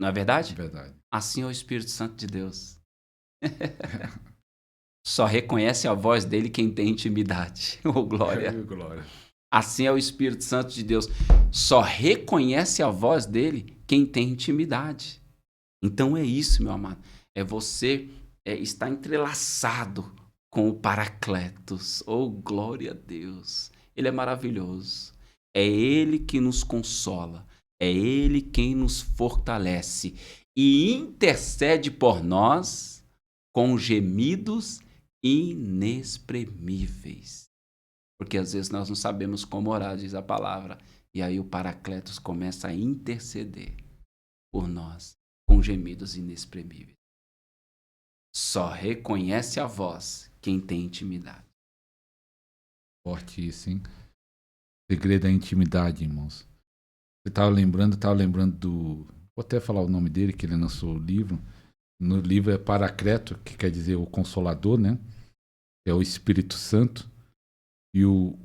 Não é verdade? É verdade. Assim é o Espírito Santo de Deus. Só reconhece a voz dele quem tem intimidade. Oh, glória. Glória. Assim é o Espírito Santo de Deus. Só reconhece a voz dele quem tem intimidade. Então é isso, meu amado. É você estar entrelaçado com o Paracletos. Oh, glória a Deus! Ele é maravilhoso. É Ele que nos consola. É Ele quem nos fortalece e intercede por nós com gemidos inexprimíveis. Porque às vezes nós não sabemos como orar, diz a palavra. E aí o Paracletos começa a interceder por nós com gemidos inexprimíveis. Só reconhece a voz quem tem intimidade. Forte isso, hein? Segredo da intimidade, irmãos. Você estava lembrando do... Vou até falar o nome dele, que ele lançou o livro. No livro é Paracleto, que quer dizer o Consolador, né? É o Espírito Santo. E o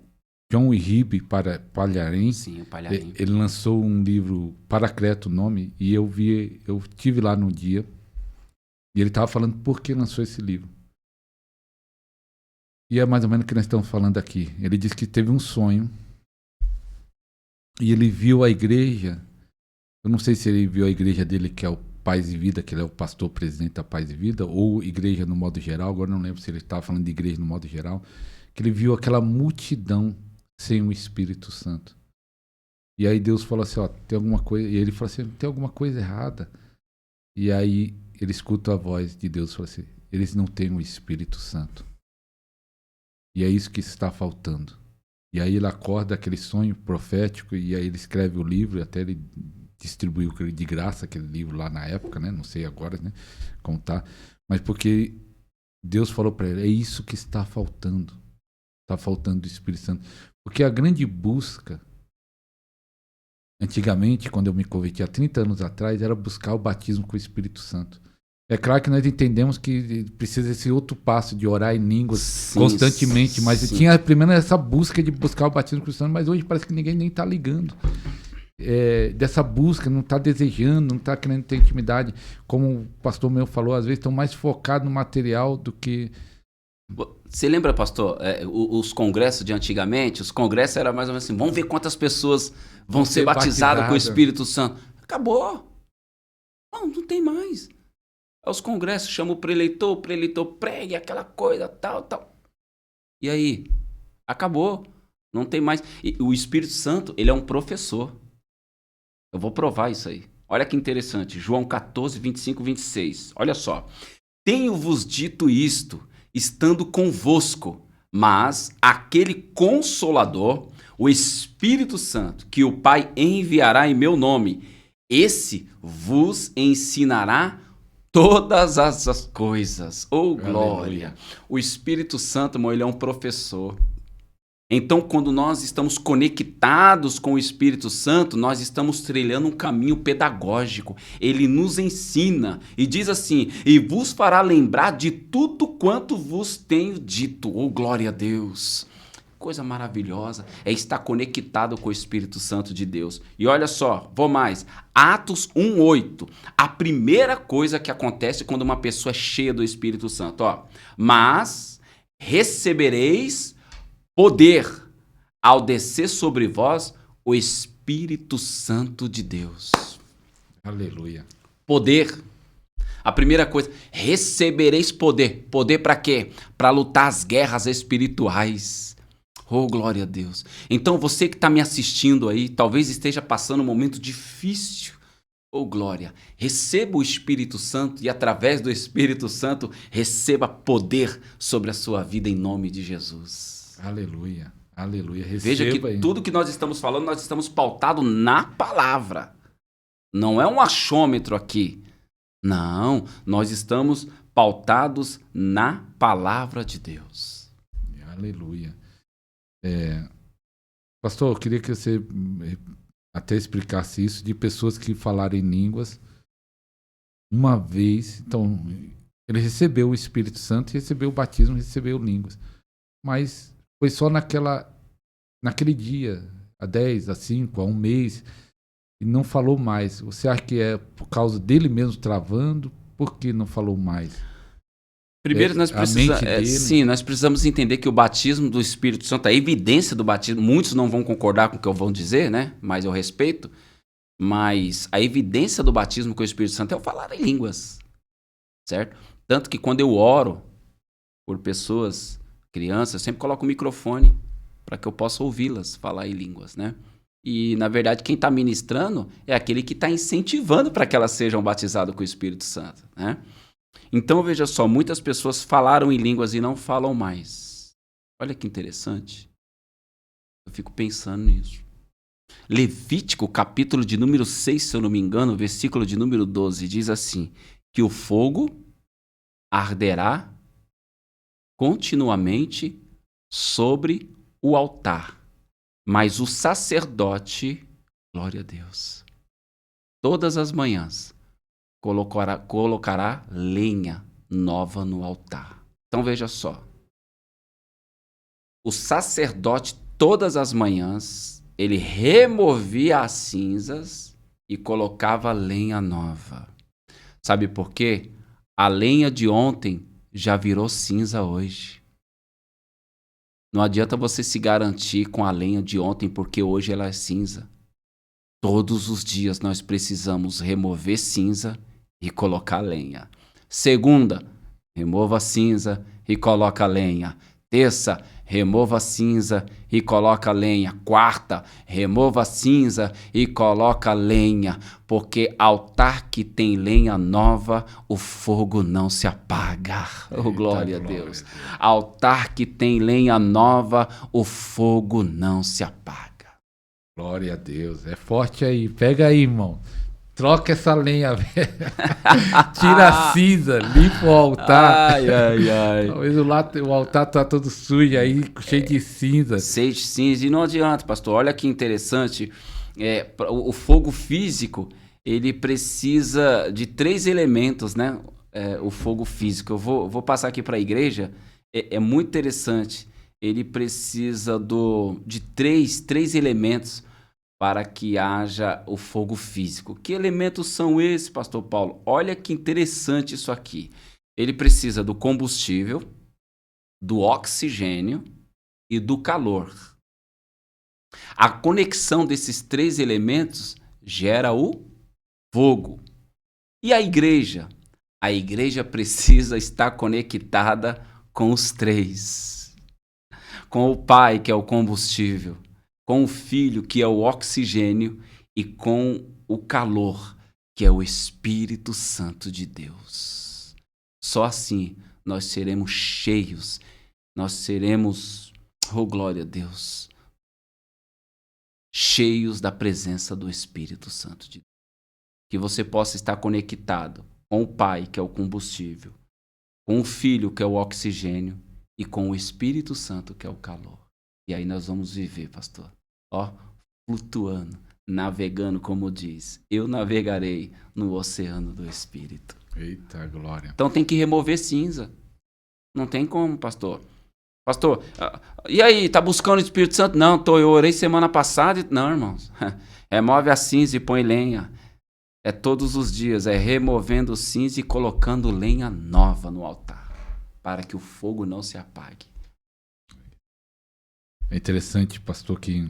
John Uribe Palharim, Sim, o Palharim. ele lançou um livro, Paracleto o nome, e eu tive lá no dia, e ele estava falando por que lançou esse livro. E é mais ou menos o que nós estamos falando aqui. Ele disse que teve um sonho, e ele viu a igreja, eu não sei se ele viu a igreja dele, que é o Paz e Vida, que ele é o pastor presidente da Paz e Vida, ou igreja no modo geral, agora não lembro se ele estava falando de igreja no modo geral, que ele viu aquela multidão sem o Espírito Santo. E aí Deus falou assim, ó, tem alguma coisa... E ele falou assim, tem alguma coisa errada. E aí ele escuta a voz de Deus e fala assim, eles não têm o Espírito Santo. E é isso que está faltando. E aí ele acorda aquele sonho profético e aí ele escreve o livro, até ele distribuiu de graça aquele livro lá na época, né? Não sei agora, né? Como tá. Mas porque Deus falou para ele, é isso que está faltando. Está faltando do Espírito Santo. Porque a grande busca, antigamente, quando eu me converti há 30 anos atrás, era buscar o batismo com o Espírito Santo. É claro que nós entendemos que precisa esse outro passo de orar em línguas constantemente, mas tinha primeiro essa busca de buscar o batismo com o Espírito Santo, mas hoje parece que ninguém nem está ligando. Dessa busca, não está desejando, não está querendo ter intimidade. Como o pastor meu falou, às vezes estão mais focados no material do que... Você lembra, pastor, os congressos de antigamente? Os congressos eram mais ou menos assim, vamos ver quantas pessoas vão ser batizadas com o Espírito Santo. Acabou. Não tem mais. Os congressos chamam o preleitor pregue aquela coisa, tal. E aí? Acabou. Não tem mais. E o Espírito Santo, ele é um professor. Eu vou provar isso aí. Olha que interessante. João 14, 25, 26. Olha só. Tenho-vos dito isto, estando convosco, mas aquele Consolador, o Espírito Santo, que o Pai enviará em meu nome, esse vos ensinará todas as coisas. Oh, glória! Aleluia. O Espírito Santo, irmão, ele é um professor. Então, quando nós estamos conectados com o Espírito Santo, nós estamos trilhando um caminho pedagógico. Ele nos ensina e diz assim, e vos fará lembrar de tudo quanto vos tenho dito. Oh, glória a Deus! Coisa maravilhosa é estar conectado com o Espírito Santo de Deus. E olha só, vou mais. Atos 1:8. A primeira coisa que acontece quando uma pessoa é cheia do Espírito Santo. Ó, mas recebereis poder ao descer sobre vós o Espírito Santo de Deus. Aleluia. Poder. A primeira coisa, recebereis poder. Poder para quê? Para lutar as guerras espirituais. Oh, glória a Deus. Então você que está me assistindo aí, talvez esteja passando um momento difícil. Oh, glória. Receba o Espírito Santo e através do Espírito Santo receba poder sobre a sua vida em nome de Jesus. Aleluia, aleluia. Veja que tudo que nós estamos falando, nós estamos pautados na palavra. Não é um achômetro aqui. Não, nós estamos pautados na palavra de Deus. Aleluia. Pastor, eu queria que você até explicasse isso de pessoas que falaram em línguas uma vez. Então, ele recebeu o Espírito Santo, recebeu o batismo, recebeu línguas. Mas foi só naquele dia, há 10, há 5, há um mês, e não falou mais. Você acha que é por causa dele mesmo travando? Por que não falou mais? Primeiro, nós precisamos entender que o batismo do Espírito Santo, a evidência do batismo, muitos não vão concordar com o que eu vou dizer, né? Mas eu respeito. Mas a evidência do batismo com o Espírito Santo é o falar em línguas. certo? Tanto que quando eu oro por pessoas, crianças, eu sempre coloco o microfone para que eu possa ouvi-las falar em línguas, né? E, na verdade, quem está ministrando é aquele que está incentivando para que elas sejam batizadas com o Espírito Santo, né? Então, veja só, muitas pessoas falaram em línguas e não falam mais. Olha que interessante. Eu fico pensando nisso. Levítico, capítulo de número 6, se eu não me engano, versículo de número 12, diz assim, que o fogo arderá continuamente sobre o altar, mas o sacerdote, glória a Deus, todas as manhãs colocará lenha nova no altar. Então veja só, o sacerdote todas as manhãs, ele removia as cinzas e colocava lenha nova. Sabe por quê? A lenha de ontem já virou cinza hoje. Não adianta você se garantir com a lenha de ontem porque hoje ela é cinza. Todos os dias nós precisamos remover cinza e colocar lenha. Segunda, remova a cinza e coloca lenha. Terça, remova a cinza e coloca lenha. Quarta, remova a cinza e coloca lenha. Porque altar que tem lenha nova, o fogo não se apaga. Oh, glória a Deus. Altar que tem lenha nova, o fogo não se apaga. Glória a Deus. É forte aí. Pega aí, irmão. Troca essa lenha, velho. Tira a cinza, limpa o altar. Ai, ai, ai. Talvez o altar tá todo sujo aí, cheio de cinza. Cheio de cinza. E não adianta, pastor. Olha que interessante. O fogo físico, ele precisa de 3 elementos, né? O fogo físico. Eu vou passar aqui para a igreja. É muito interessante. Ele precisa de três elementos para que haja o fogo físico. Que elementos são esses, pastor Paulo? Olha que interessante isso aqui. Ele precisa do combustível, do oxigênio e do calor. A conexão desses 3 elementos gera o fogo. E a igreja? A igreja precisa estar conectada com os 3. Com o Pai, que é o combustível, com o Filho, que é o oxigênio, e com o calor, que é o Espírito Santo de Deus. Só assim nós seremos cheios, nós seremos, oh glória a Deus, cheios da presença do Espírito Santo de Deus. Que você possa estar conectado com o Pai, que é o combustível, com o Filho, que é o oxigênio, e com o Espírito Santo, que é o calor. E aí nós vamos viver, pastor, flutuando, navegando, como diz. Eu navegarei no oceano do Espírito. Eita glória. Então tem que remover cinza. Não tem como, pastor. Pastor, e aí, tá buscando o Espírito Santo? Não, eu orei semana passada. Não, irmãos. Remove a cinza e põe lenha. É todos os dias, é removendo cinza e colocando lenha nova no altar, para que o fogo não se apague. É interessante, pastor, que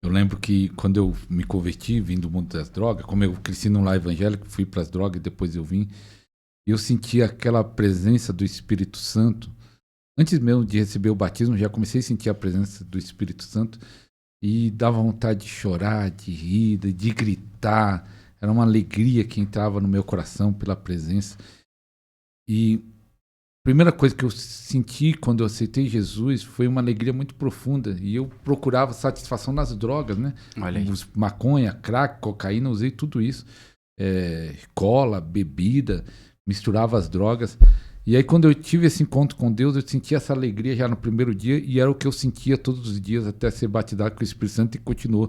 eu lembro que quando eu me converti, vim do mundo das drogas, como eu cresci num lar evangélico, fui para as drogas e depois eu vim, eu senti aquela presença do Espírito Santo. Antes mesmo de receber o batismo, já comecei a sentir a presença do Espírito Santo e dava vontade de chorar, de rir, de gritar. Era uma alegria que entrava no meu coração pela presença. E a primeira coisa que eu senti quando eu aceitei Jesus foi uma alegria muito profunda. E eu procurava satisfação nas drogas, né? Olha aí. Maconha, crack, cocaína, usei tudo isso. Cola, bebida, misturava as drogas. E aí quando eu tive esse encontro com Deus, eu senti essa alegria já no primeiro dia. E era o que eu sentia todos os dias até ser batizado com o Espírito Santo e continuou.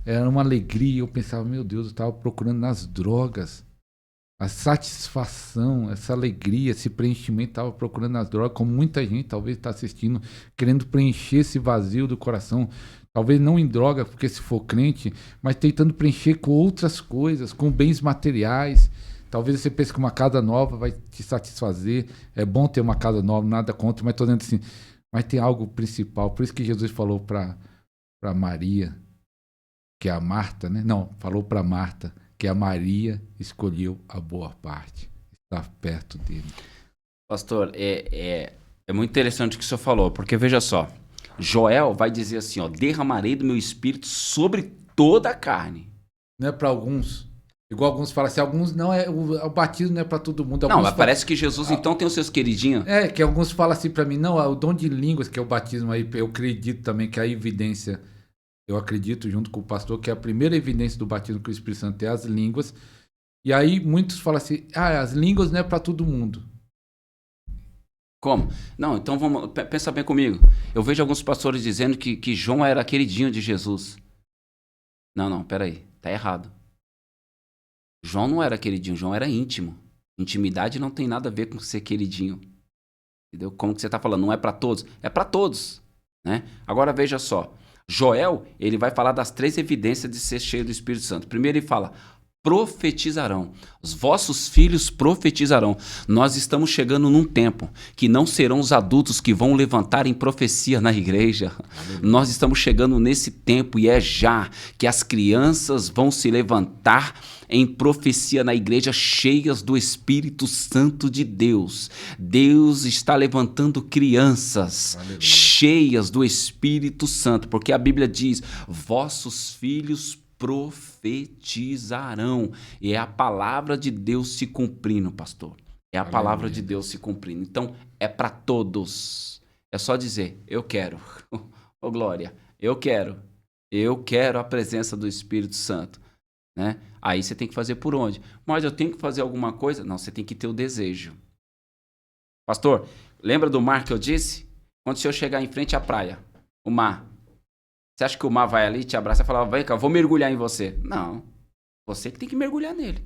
Era uma alegria. Eu pensava, meu Deus, eu estava procurando nas drogas a satisfação, essa alegria, esse preenchimento, estava procurando nas drogas, como muita gente talvez está assistindo, querendo preencher esse vazio do coração, talvez não em droga, porque se for crente, mas tentando preencher com outras coisas, com bens materiais. Talvez você pense que uma casa nova vai te satisfazer, é bom ter uma casa nova, nada contra, mas estou dizendo assim, mas tem algo principal, por isso que Jesus falou para Maria, que é a Marta, né? Não, falou para Marta, que a Maria escolheu a boa parte. estar perto dele. Pastor, é muito interessante o que o senhor falou, porque veja só, Joel vai dizer assim, ó, derramarei do meu espírito sobre toda a carne. Não é para alguns. Igual alguns falam assim, alguns não o batismo não é para todo mundo. Não, Alguns mas parece que Jesus então tem os seus queridinhos. que alguns falam assim para mim, não, o dom de línguas, que é o batismo aí, eu acredito também que a evidência, eu acredito junto com o pastor, que a primeira evidência do batismo com o Espírito Santo é as línguas. E aí muitos falam assim, as línguas não é para todo mundo. Como? Não, então vamos, pensa bem comigo. Eu vejo alguns pastores dizendo que João era queridinho de Jesus. Não, peraí, tá errado. João não era queridinho, João era íntimo. Intimidade não tem nada a ver com ser queridinho. Entendeu? Como que você tá falando? Não é para todos? É para todos, né? Agora veja só. Joel, ele vai falar das 3 evidências de ser cheio do Espírito Santo. Primeiro ele fala, profetizarão. Os vossos filhos profetizarão. Nós estamos chegando num tempo que não serão os adultos que vão levantar em profecia na igreja. Nós estamos chegando nesse tempo e é já que as crianças vão se levantar em profecia na igreja, cheias do Espírito Santo de Deus. Deus está levantando crianças cheias do Espírito Santo, porque a Bíblia diz, vossos filhos profetizarão. E é a palavra de Deus se cumprindo, pastor. É a palavra de Deus se cumprindo. Então, é para todos. É só dizer, eu quero. Ô, glória, eu quero. Eu quero a presença do Espírito Santo. Né? Aí você tem que fazer por onde? Mas eu tenho que fazer alguma coisa? Não, você tem que ter o desejo. Pastor, lembra do mar que eu disse? Quando o senhor chegar em frente à praia, o mar, você acha que o mar vai ali te abraçar e falar, vem cá, vou mergulhar em você? Não, você que tem que mergulhar nele.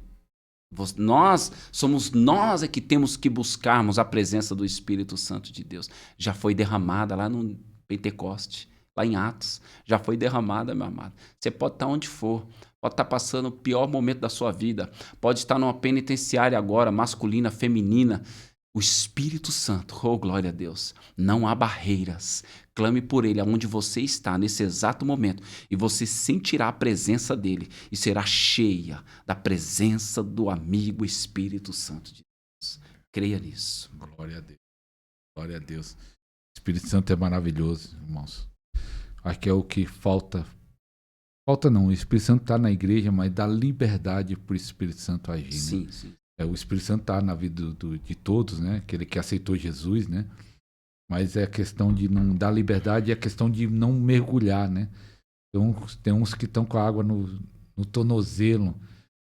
Somos nós é que temos que buscarmos a presença do Espírito Santo de Deus. Já foi derramada lá no Pentecoste, lá em Atos. Já foi derramada, meu amado. Você pode estar onde for. Pode estar passando o pior momento da sua vida. Pode estar numa penitenciária agora, masculina, feminina. O Espírito Santo, oh glória a Deus, não há barreiras. Clame por Ele aonde você está nesse exato momento e você sentirá a presença dEle e será cheia da presença do amigo Espírito Santo de Deus. Creia nisso. Glória a Deus. Glória a Deus. O Espírito Santo é maravilhoso, irmãos. Acho que é o que falta. Falta não, o Espírito Santo está na igreja, mas dá liberdade para o Espírito Santo agir. Sim, né? sim. O Espírito Santo está na vida de todos, né? Aquele que aceitou Jesus, né? Mas é a questão de não dar liberdade, é a questão de não mergulhar, né? Então, tem uns que estão com a água no tornozelo,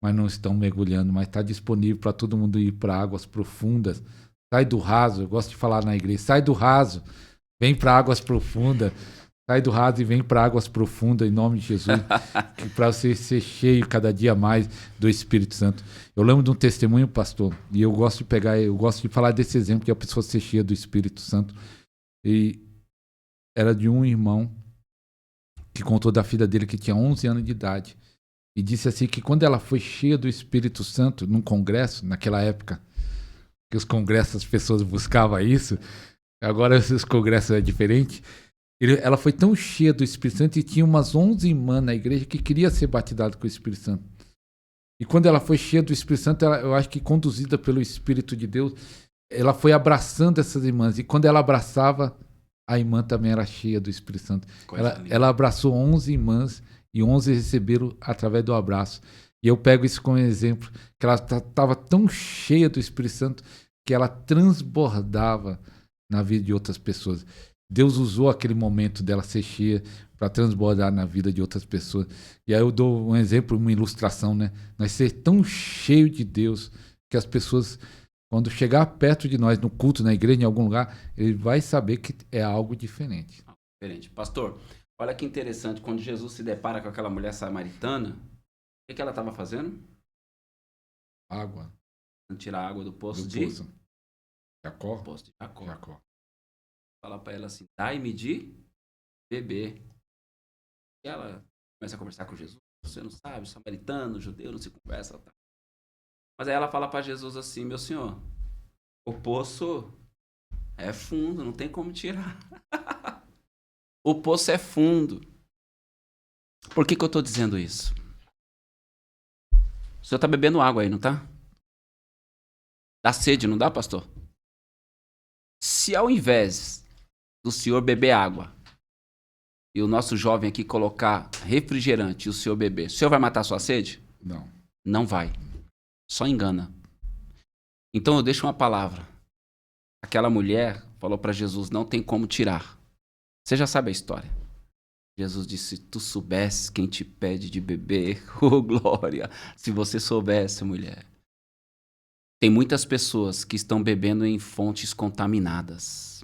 mas não estão mergulhando, mas está disponível para todo mundo ir para águas profundas. Sai do raso, eu gosto de falar na igreja, sai do raso, vem para águas profundas. Sai do raso e vem para águas profundas, em nome de Jesus, para você ser cheio cada dia mais do Espírito Santo. Eu lembro de um testemunho, pastor, e eu gosto de falar desse exemplo, que é a pessoa ser cheia do Espírito Santo. E era de um irmão que contou da filha dele que tinha 11 anos de idade. E disse assim que quando ela foi cheia do Espírito Santo, num congresso, naquela época, que os congressos as pessoas buscavam isso, agora os congressos é diferente. Ela foi tão cheia do Espírito Santo e tinha umas 11 irmãs na igreja que queria ser batizada com o Espírito Santo. E quando ela foi cheia do Espírito Santo, eu acho que conduzida pelo Espírito de Deus, ela foi abraçando essas irmãs. E quando ela abraçava, a irmã também era cheia do Espírito Santo. Ela abraçou 11 irmãs e 11 receberam através do abraço. E eu pego isso como exemplo, que ela estava tão cheia do Espírito Santo que ela transbordava na vida de outras pessoas. Deus usou aquele momento dela ser cheia para transbordar na vida de outras pessoas. E aí eu dou um exemplo, uma ilustração, né? Nós ser tão cheio de Deus que as pessoas, quando chegar perto de nós, no culto, na igreja, em algum lugar, ele vai saber que é algo diferente. Diferente. Pastor, olha que interessante, quando Jesus se depara com aquela mulher samaritana, o que ela estava fazendo? Água. Tirar água do poço Jacó. Poço de Jacó. Fala para ela assim, dai-me de beber. E ela começa a conversar com Jesus. Você não sabe, samaritano, judeu, não se conversa. Tá. Mas aí ela fala para Jesus assim, meu senhor, o poço é fundo, não tem como tirar. O poço é fundo. Por que eu estou dizendo isso? O senhor está bebendo água aí, não tá? Dá sede, não dá, pastor? Se ao invés do senhor beber água e o nosso jovem aqui colocar refrigerante e o senhor beber, o senhor vai matar a sua sede? Não. Não vai. Só engana. Então eu deixo uma palavra. Aquela mulher falou para Jesus, não tem como tirar. Você já sabe a história. Jesus disse, se tu soubesse quem te pede de beber, oh glória, se você soubesse, mulher. Tem muitas pessoas que estão bebendo em fontes contaminadas.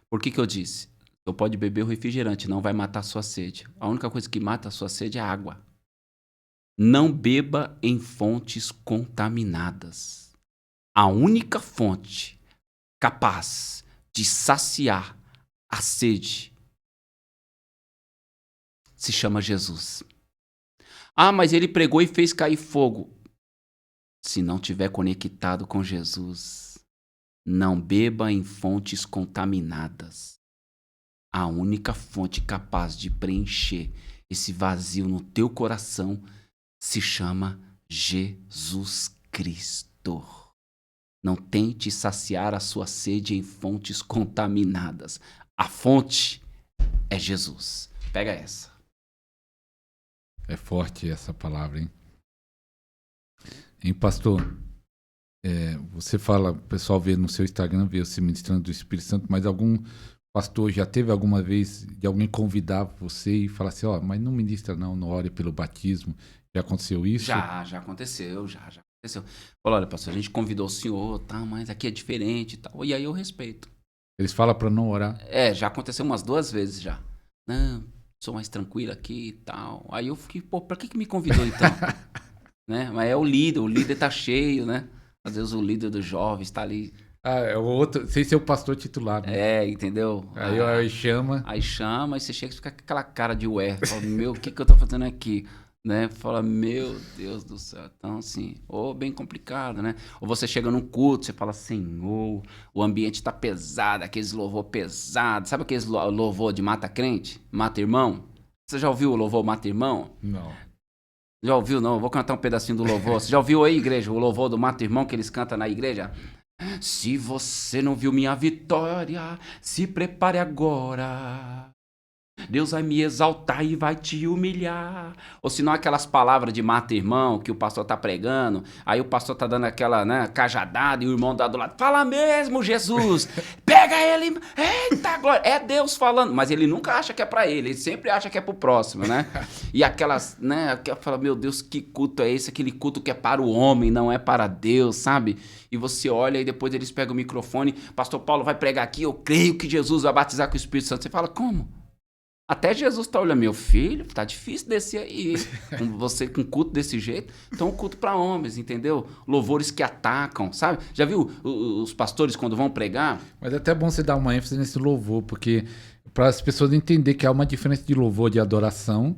Por que eu disse? Você pode beber o refrigerante, não vai matar a sua sede. A única coisa que mata a sua sede é a água. Não beba em fontes contaminadas. A única fonte capaz de saciar a sede se chama Jesus. Ah, mas ele pregou e fez cair fogo. Se não tiver conectado com Jesus, não beba em fontes contaminadas. A única fonte capaz de preencher esse vazio no teu coração se chama Jesus Cristo. Não tente saciar a sua sede em fontes contaminadas. A fonte é Jesus. Pega essa. É forte essa palavra, hein? Hein, pastor? Você fala, o pessoal vê no seu Instagram, vê você ministrando do Espírito Santo, mas algum pastor já teve alguma vez de alguém convidar você e falar assim, mas não ministra não ore pelo batismo? Já aconteceu isso? Já aconteceu, já aconteceu. Falou, olha, pastor, a gente convidou o senhor, tá, mas aqui é diferente e tal. E aí eu respeito. Eles falam para não orar? Já aconteceu umas 2 vezes já. Não, sou mais tranquilo aqui e tal. Aí eu fiquei, pra que me convidou então? Né? Mas é o líder tá cheio, né? Às vezes o líder dos jovens tá ali. É o outro, sem ser o pastor titular, né? Entendeu? Aí chama. Aí chama, aí você chega e fica com aquela cara de ué. Fala, meu, o que eu tô fazendo aqui? Né? Fala, meu Deus do céu. Então, assim, bem complicado, né? Ou você chega num culto, você fala, Senhor, o ambiente tá pesado, aqueles louvor pesado. Sabe aqueles louvor de mata crente? Mata irmão? Você já ouviu o louvor mata irmão? Não. Já ouviu, não? Eu vou cantar um pedacinho do louvor. Você já ouviu aí, igreja, o louvor do mata irmão que eles cantam na igreja? Se você não viu minha vitória, se prepare agora. Deus vai me exaltar e vai te humilhar. Ou se não, aquelas palavras de mata irmão que o pastor tá pregando, aí o pastor tá dando aquela, né, cajadada e o irmão do lado, fala mesmo, Jesus, pega ele, eita glória, é Deus falando, mas ele nunca acha que é pra ele sempre acha que é pro próximo, né? E aquelas, né, que fala, meu Deus, que culto é esse? Aquele culto que é para o homem, não é para Deus, sabe? E você olha e depois eles pegam o microfone, pastor Paulo vai pregar aqui, eu creio que Jesus vai batizar com o Espírito Santo. Você fala, como? Até Jesus tá olhando, meu filho, tá difícil descer aí, com você com culto desse jeito. Então, um culto para homens, entendeu? Louvores que atacam, sabe? Já viu os pastores quando vão pregar? Mas é até bom você dar uma ênfase nesse louvor, porque para as pessoas entenderem que há uma diferença de louvor de adoração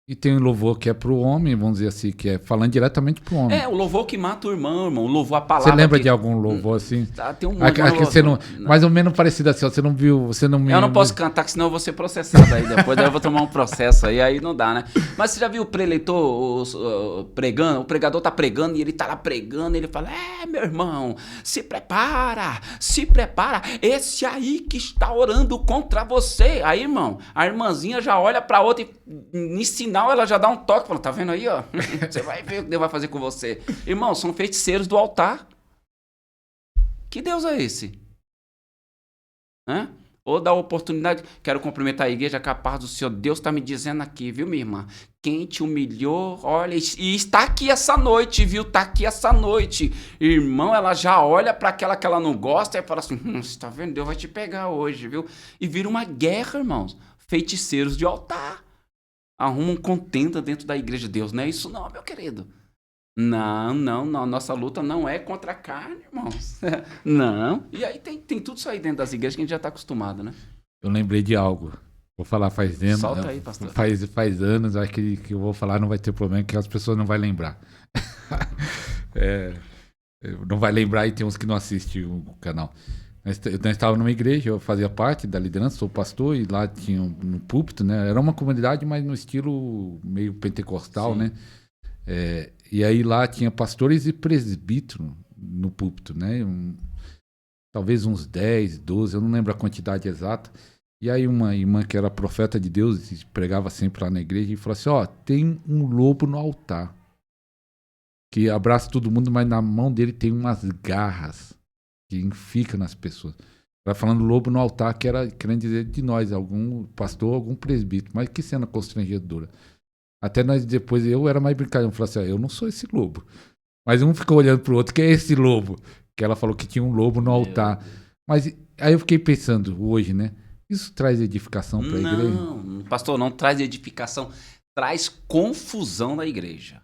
e tem um louvor que é pro homem, vamos dizer assim, que é falando diretamente pro homem. O louvor que mata o irmão, o louvor, a palavra. Você lembra de algum louvor assim? Tem um monte. Você não, mais ou menos parecido assim, você não viu, você não me... Eu não posso cantar, que senão eu vou ser processado aí depois, daí eu vou tomar um processo aí não dá, né? Mas você já viu o preleitor pregando? O pregador tá pregando e ele tá lá pregando, e ele fala, meu irmão, se prepara, esse aí que está orando contra você. Aí, irmão, a irmãzinha já olha pra outra e em sinal ela já dá um toque, fala, tá vendo aí, ó? Você vai ver o que Deus vai fazer com você. Irmão, são feiticeiros do altar. Que Deus é esse? Ou dá oportunidade, quero cumprimentar a igreja, capaz do Senhor, Deus está me dizendo aqui, viu, minha irmã? Quem te humilhou, olha, e está aqui essa noite, viu? Está aqui essa noite. Irmão, ela já olha para aquela que ela não gosta e fala assim, você tá vendo? Deus vai te pegar hoje, viu? E vira uma guerra, irmãos. Feiticeiros de altar. Arrumam contenda dentro da igreja. Deus não é isso não, meu querido. Não, nossa luta não é contra a carne, irmãos. Não. E aí tem tudo isso aí dentro das igrejas que a gente já está acostumado, né? Eu lembrei de algo. Vou falar faz anos. Solta aí, pastor. Faz anos, acho que eu vou falar não vai ter problema, que as pessoas não vão lembrar. Não vai lembrar e tem uns que não assistem o canal. Nós estávamos numa igreja, eu fazia parte da liderança, sou pastor, e lá tinha um púlpito, né? Era uma comunidade, mas no estilo meio pentecostal, sim, né? E aí lá tinha pastores e presbíteros no púlpito, né? Talvez uns 10, 12, eu não lembro a quantidade exata. E aí uma irmã que era profeta de Deus e pregava sempre lá na igreja e falou assim, tem um lobo no altar que abraça todo mundo, mas na mão dele tem umas garras que fica nas pessoas. Ela falando lobo no altar, que era querendo dizer de nós, algum pastor, algum presbítero, mas que cena constrangedora. Até nós depois, eu era mais brincadeira, eu falei assim, eu não sou esse lobo. Mas um ficou olhando pro outro, que é esse lobo? Que ela falou que tinha um lobo no altar. Mas aí eu fiquei pensando hoje, né? Isso traz edificação para a igreja? Não, pastor, não traz edificação, traz confusão na igreja.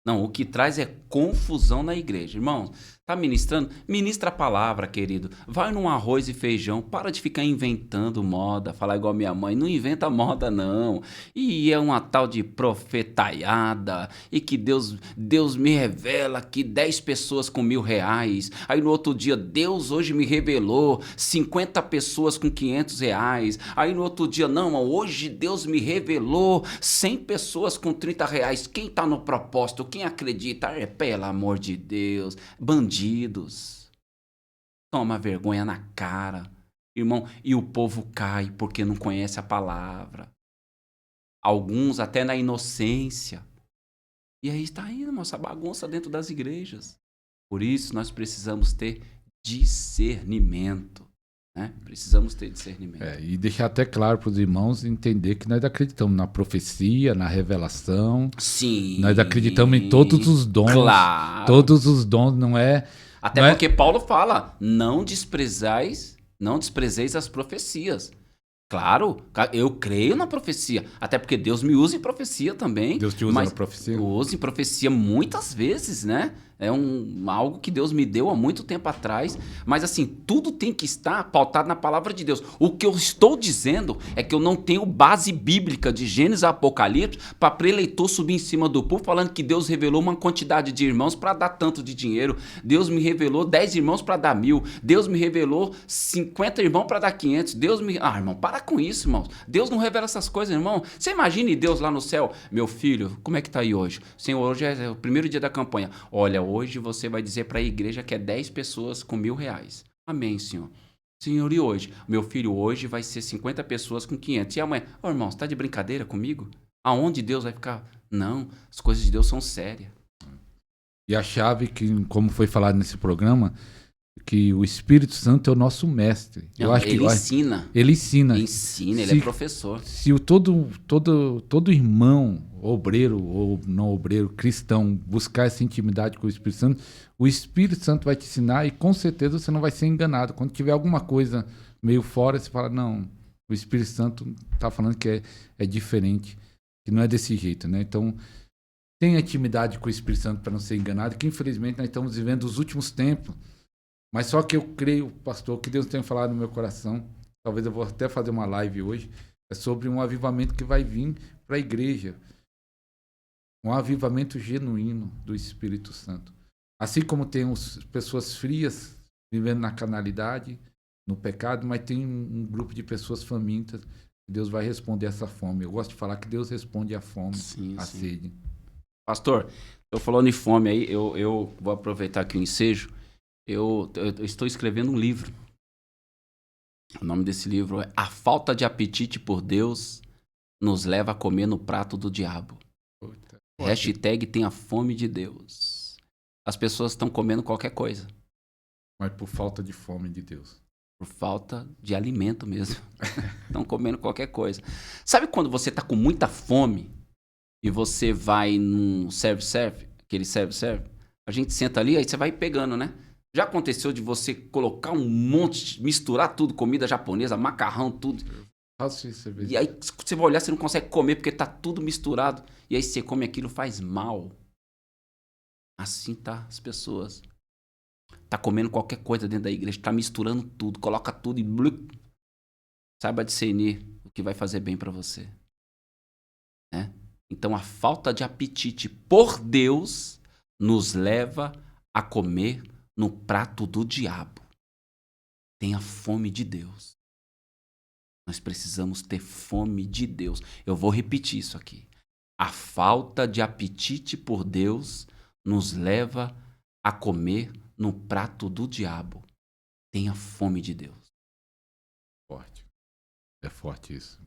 Não, o que traz é confusão na igreja. Irmãos, tá ministrando? Ministra a palavra, querido. Vai num arroz e feijão. Para de ficar inventando moda. Falar igual minha mãe. Não inventa moda, não. E é uma tal de profetaiada. E que Deus me revela que 10 pessoas com R$1.000. Aí no outro dia, Deus hoje me revelou 50 pessoas com R$500. Aí no outro dia, não, hoje Deus me revelou 100 pessoas com R$30. Quem tá no propósito? Quem acredita? Pelo amor de Deus. Bandidos. Toma vergonha na cara. Irmão, e o povo cai porque não conhece a palavra. Alguns até na inocência. E aí está aí, irmão, essa bagunça dentro das igrejas. Por isso nós precisamos ter discernimento. Né? Precisamos ter discernimento. E deixar até claro para os irmãos entender que nós acreditamos na profecia, na revelação. Sim. Nós acreditamos em todos os dons. Claro. Todos os dons, não é... Até não porque Paulo fala, não desprezeis as profecias. Claro, eu creio na profecia. Até porque Deus me usa em profecia também. Deus te usa na profecia? Usa em profecia muitas vezes, né? É algo que Deus me deu há muito tempo atrás. Mas assim, tudo tem que estar pautado na palavra de Deus. O que eu estou dizendo é que eu não tenho base bíblica de Gênesis a Apocalipse para preleitor subir em cima do púlpito falando que Deus revelou uma quantidade de irmãos para dar tanto de dinheiro. Deus me revelou 10 irmãos para dar 1.000. Deus me revelou 50 irmãos para dar 500. irmão, para com isso, irmão. Deus não revela essas coisas, irmão. Você imagine Deus lá no céu. Meu filho, como é que tá aí hoje? Senhor, hoje é o primeiro dia da campanha. Olha, hoje você vai dizer para a igreja que é 10 pessoas com R$1.000. Amém, Senhor. Senhor, e hoje? Meu filho, hoje vai ser 50 pessoas com 500. E amanhã? Irmão, você tá de brincadeira comigo? Aonde Deus vai ficar? Não, as coisas de Deus são sérias. E a chave, que, como foi falado nesse programa, que o Espírito Santo é o nosso mestre. Não, ele ensina. Ele ensina. Ele é professor. Se todo irmão, obreiro ou não obreiro, cristão, buscar essa intimidade com o Espírito Santo vai te ensinar e com certeza você não vai ser enganado. Quando tiver alguma coisa meio fora, você fala, não, o Espírito Santo está falando que é diferente, que não é desse jeito, né? Então, tenha intimidade com o Espírito Santo para não ser enganado, que infelizmente nós estamos vivendo os últimos tempos. Mas só que eu creio, pastor, que Deus tem falado no meu coração, talvez eu vou até fazer uma live hoje, é sobre um avivamento que vai vir para a igreja. Um avivamento genuíno do Espírito Santo. Assim como tem pessoas frias vivendo na carnalidade, no pecado, mas tem um grupo de pessoas famintas que Deus vai responder essa fome. Eu gosto de falar que Deus responde à fome, à sede. Pastor, eu falando em fome aí, eu vou aproveitar aqui o ensejo. Eu estou escrevendo um livro. O nome desse livro é A Falta de Apetite por Deus nos leva a comer no prato do diabo. Hashtag tem a fome de Deus. As pessoas estão comendo qualquer coisa. Mas por falta de fome de Deus. Por falta de alimento mesmo. Estão comendo qualquer coisa. Sabe quando você está com muita fome e você vai num serve-serve, aquele serve-serve? A gente senta ali, aí você vai pegando, né? Já aconteceu de você colocar um monte, misturar tudo, comida japonesa, macarrão, tudo. Faço isso, e aí você vai olhar, você não consegue comer porque tá tudo misturado. E aí você come aquilo, faz mal. Assim tá as pessoas. Tá comendo qualquer coisa dentro da igreja, tá misturando tudo, coloca tudo e... Saiba discernir o que vai fazer bem para você. Né? Então a falta de apetite por Deus nos leva a comer no prato do diabo. Tenha fome de Deus. Nós precisamos ter fome de Deus. Eu vou repetir isso aqui. A falta de apetite por Deus nos leva a comer no prato do diabo. Tenha fome de Deus. Forte. É forte isso.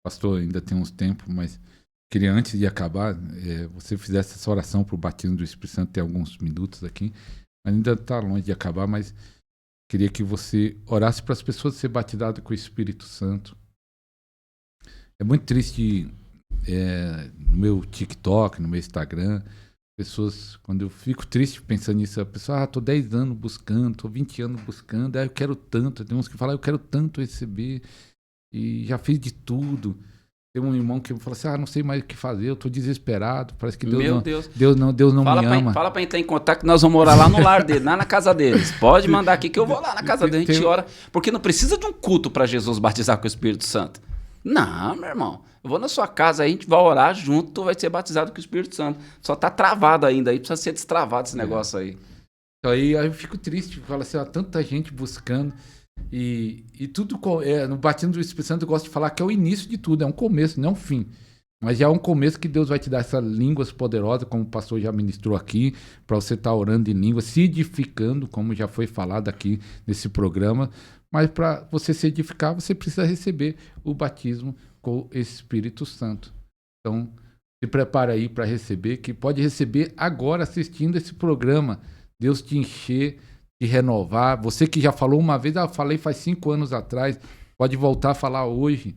Pastor, ainda tem uns tempos, mas queria, antes de acabar, você fizesse essa oração para o batismo do Espírito Santo. Tem alguns minutos aqui. Ainda está longe de acabar, mas queria que você orasse para as pessoas serem batizadas com o Espírito Santo. É muito triste no meu TikTok, no meu Instagram, pessoas, quando eu fico triste pensando nisso, a pessoa, tô 10 anos buscando, tô 20 anos buscando, eu quero tanto. Tem uns que falam, eu quero tanto receber, e já fiz de tudo. Tem um irmão que fala assim, não sei mais o que fazer, eu tô desesperado, parece que Deus não me ama. Fala para entrar em contato que nós vamos morar lá no lar dele, lá na casa deles. Pode mandar aqui que eu vou lá na casa dele, a gente ora. Porque não precisa de um culto para Jesus batizar com o Espírito Santo. Não, meu irmão. Eu vou na sua casa aí, a gente vai orar junto, tu vai ser batizado com o Espírito Santo. Só tá travado ainda aí, precisa ser destravado esse negócio aí. Aí eu fico triste, falo assim, tanta gente buscando. E tudo no batismo do Espírito Santo eu gosto de falar que é o início de tudo, é um começo, não é um fim. Mas já é um começo que Deus vai te dar essas línguas poderosas, como o pastor já ministrou aqui, para você estar orando em línguas, se edificando, como já foi falado aqui nesse programa. Mas para você se edificar, você precisa receber o batismo com o Espírito Santo. Então, se prepara aí para receber, que pode receber agora assistindo esse programa. Deus te encher, te renovar. Você que já falou uma vez, eu falei faz 5 anos atrás, pode voltar a falar hoje.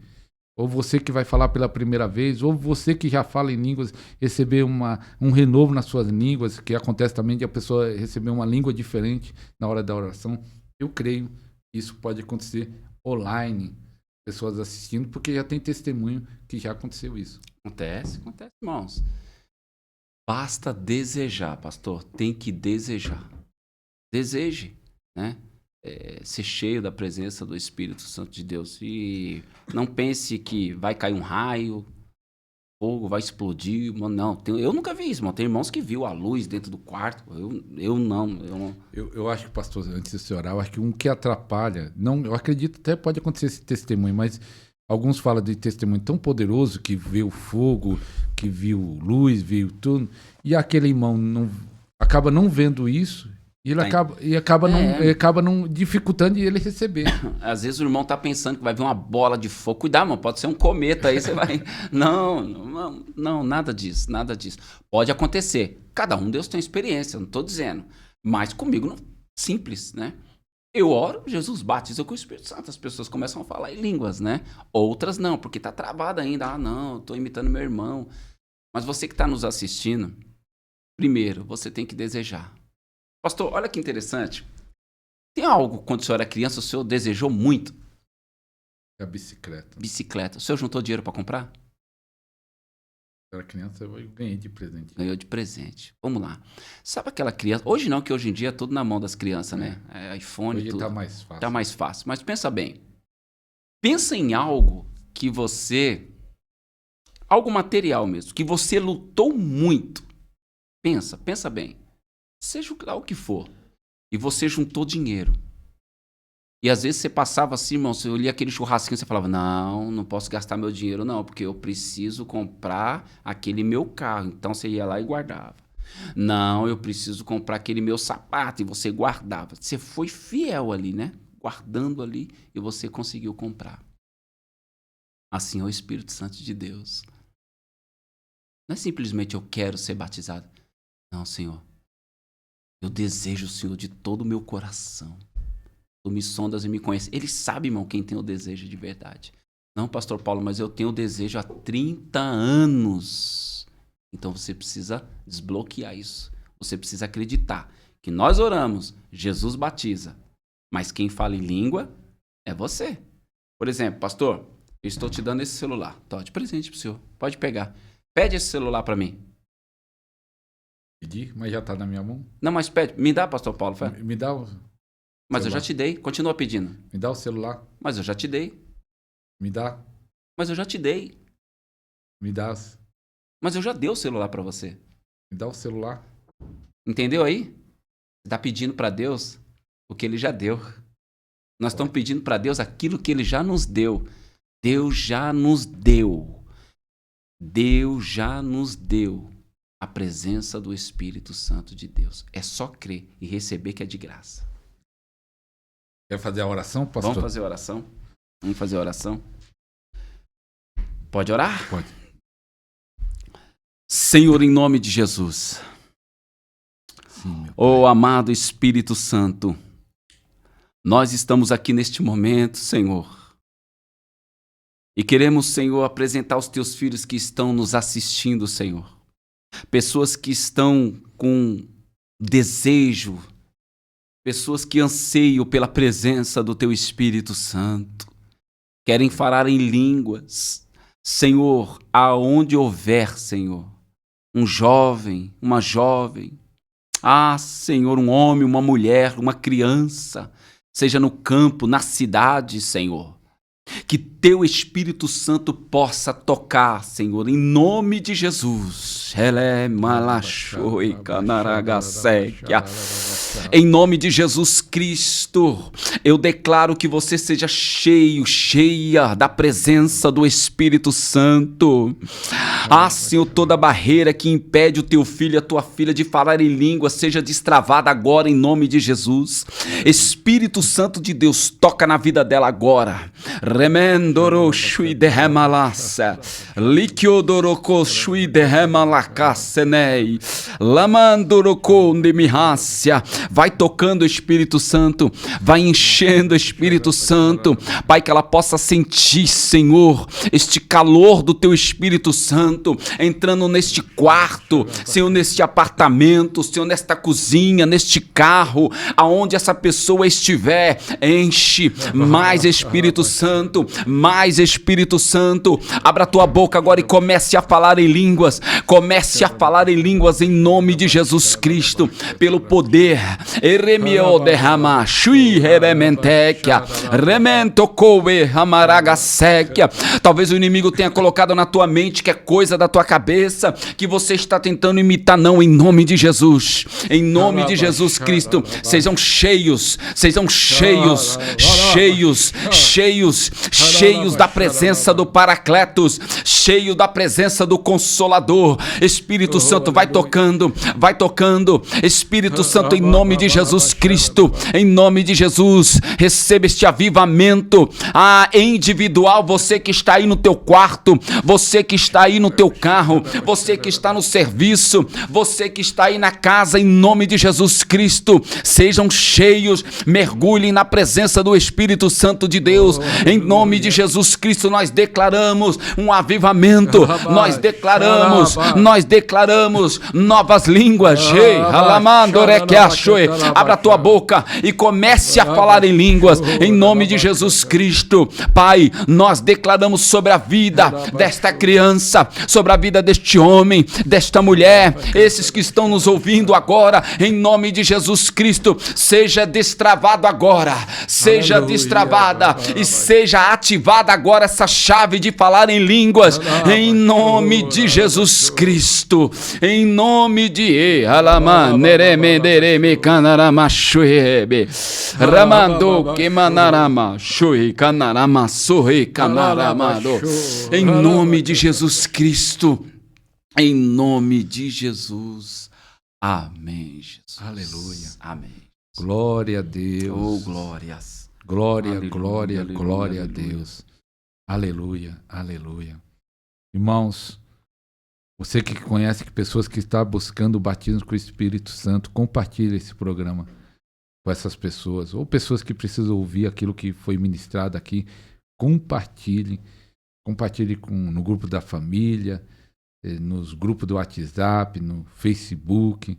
Ou você que vai falar pela primeira vez, ou você que já fala em línguas, receber um renovo nas suas línguas, que acontece também de a pessoa receber uma língua diferente na hora da oração. Eu creio que isso pode acontecer online, pessoas assistindo, porque já tem testemunho que já aconteceu isso. Acontece, irmãos. Basta desejar, pastor. Tem que desejar. Deseje, né? Ser cheio da presença do Espírito Santo de Deus. E não pense que vai cair um raio, fogo vai explodir. Não, eu nunca vi isso, mano. Tem irmãos que viu a luz dentro do quarto. Eu não. Eu acho que, pastor, antes de você orar, eu acho que um que atrapalha, eu acredito até pode acontecer esse testemunho, mas alguns falam de testemunho tão poderoso que viu fogo, que viu luz, viu tudo, e aquele irmão acaba não vendo isso. E ele acaba não dificultando ele receber. Às vezes o irmão tá pensando que vai vir uma bola de fogo. Cuidado, mano, pode ser um cometa aí, você vai... Não, nada disso. Pode acontecer. Cada um Deus tem experiência, não tô dizendo. Mas comigo, não, simples, né? Eu oro, Jesus batiza com o Espírito Santo. As pessoas começam a falar em línguas, né? Outras não, porque tá travada ainda. Não, eu tô imitando meu irmão. Mas você que tá nos assistindo, primeiro, você tem que desejar. Pastor, olha que interessante. Tem algo, quando o senhor era criança, o senhor desejou muito? A bicicleta. Bicicleta. O senhor juntou dinheiro para comprar? Eu era criança, eu ganhei de presente. Ganhou de presente. Vamos lá. Sabe aquela criança... Hoje não, que hoje em dia é tudo na mão das crianças, né? iPhone, hoje tudo. Tá mais fácil. Tá mais fácil. Mas pensa bem. Pensa em algo que você... Algo material mesmo, que você lutou muito. Pensa bem. Seja o que for. E você juntou dinheiro. E às vezes você passava assim, irmão, você olhia aquele churrasquinho e você falava, não posso gastar meu dinheiro não, porque eu preciso comprar aquele meu carro. Então você ia lá e guardava. Não, eu preciso comprar aquele meu sapato, e você guardava. Você foi fiel ali, né? Guardando ali, e você conseguiu comprar. Assim é o Espírito Santo de Deus. Não é simplesmente eu quero ser batizado. Não, Senhor. Eu desejo o Senhor de todo o meu coração. Tu me sondas e me conheces. Ele sabe, irmão, quem tem o desejo de verdade. Não, pastor Paulo, mas eu tenho o desejo há 30 anos. Então você precisa desbloquear isso. Você precisa acreditar que nós oramos, Jesus batiza. Mas quem fala em língua é você. Por exemplo, pastor, eu estou te dando esse celular. Tô de presente pro senhor. Pode pegar. Pede esse celular para mim. Pedi, mas já tá na minha mão. Não, mas pede. Me dá, pastor Paulo. Me dá o Mas celular. Eu já te dei. Continua pedindo. Me dá o celular. Mas eu já te dei. Me dá. Mas eu já te dei. Me dá. Mas eu já dei o celular para você. Me dá o celular. Entendeu aí? Você tá pedindo para Deus o que Ele já deu. Nós estamos pedindo para Deus aquilo que Ele já nos deu. Deus já nos deu. Deus já nos deu a presença do Espírito Santo de Deus. É só crer e receber, que é de graça. Quer fazer a oração, pastor? Vamos fazer a oração? Vamos fazer a oração? Pode orar? Pode. Senhor, em nome de Jesus. Sim, Ó amado Espírito Santo, nós estamos aqui neste momento, Senhor. E queremos, Senhor, apresentar os teus filhos que estão nos assistindo, Senhor. Pessoas que estão com desejo, pessoas que anseiam pela presença do teu Espírito Santo. Querem falar em línguas. Senhor, aonde houver, Senhor, um jovem, uma jovem, Senhor, um homem, uma mulher, uma criança, seja no campo, na cidade, Senhor. Que teu Espírito Santo possa tocar, Senhor, em nome de Jesus. Em nome de Jesus Cristo, eu declaro que você seja cheio, cheia da presença do Espírito Santo. Senhor, toda barreira que impede o teu filho e a tua filha de falar em língua seja destravada agora em nome de Jesus. Espírito Santo de Deus, toca na vida dela agora. Remendoro shui derremalassa, liquiodoroko shui derremalacassenei, lamandoroko ndemihácia. Vai tocando o Espírito Santo, vai enchendo o Espírito Santo, Pai, que ela possa sentir, Senhor, este calor do teu Espírito Santo entrando neste quarto, Senhor, neste apartamento, Senhor, nesta cozinha, neste carro, aonde essa pessoa estiver. Enche mais Espírito Santo, mais Espírito Santo. Abra a tua boca agora e comece a falar em línguas. Comece a falar em línguas em nome de Jesus Cristo, pelo poder. Eremio derrama, shui rerementekia, remento koe ramaragasekia. Talvez o inimigo tenha colocado na tua mente que é coisa da tua cabeça, que você está tentando imitar. Não, em nome de Jesus, em nome de Jesus Cristo, sejam cheios, cheios da presença do Paracletos, cheio da presença do Consolador. Espírito Santo, vai tocando, Espírito Santo, em nome de Jesus Cristo, em nome de Jesus, receba este avivamento individual. Você que está aí no teu quarto, você que está aí no teu carro, você que está no serviço, você que está aí na casa, em nome de Jesus Cristo, sejam cheios, mergulhem na presença do Espírito Santo de Deus. Em nome de Jesus Cristo, nós declaramos um avivamento, nós declaramos novas línguas. Abra a tua boca e comece a falar em línguas, em nome de Jesus Cristo. Pai, nós declaramos sobre a vida desta criança, sobre a vida deste homem, desta mulher, esses que estão nos ouvindo agora, em nome de Jesus Cristo, seja destravado agora, seja destravada e seja ativada agora essa chave de falar em línguas, em nome de Jesus Cristo, em nome de Ramando Kemanarama Shui Kanarama Sui Kanaramado. Em nome de Jesus Cristo, em nome de Jesus. Amém, Jesus. Aleluia. Amém. Glória a Deus. Oh, glórias. Glória, Aleluia, glória, aleluia, glória a aleluia. Deus. Aleluia, aleluia. Irmãos, você que conhece que pessoas que estão buscando o batismo com o Espírito Santo, compartilhe esse programa com essas pessoas, ou pessoas que precisam ouvir aquilo que foi ministrado aqui. Compartilhe no grupo da família, nos grupos do WhatsApp, no Facebook.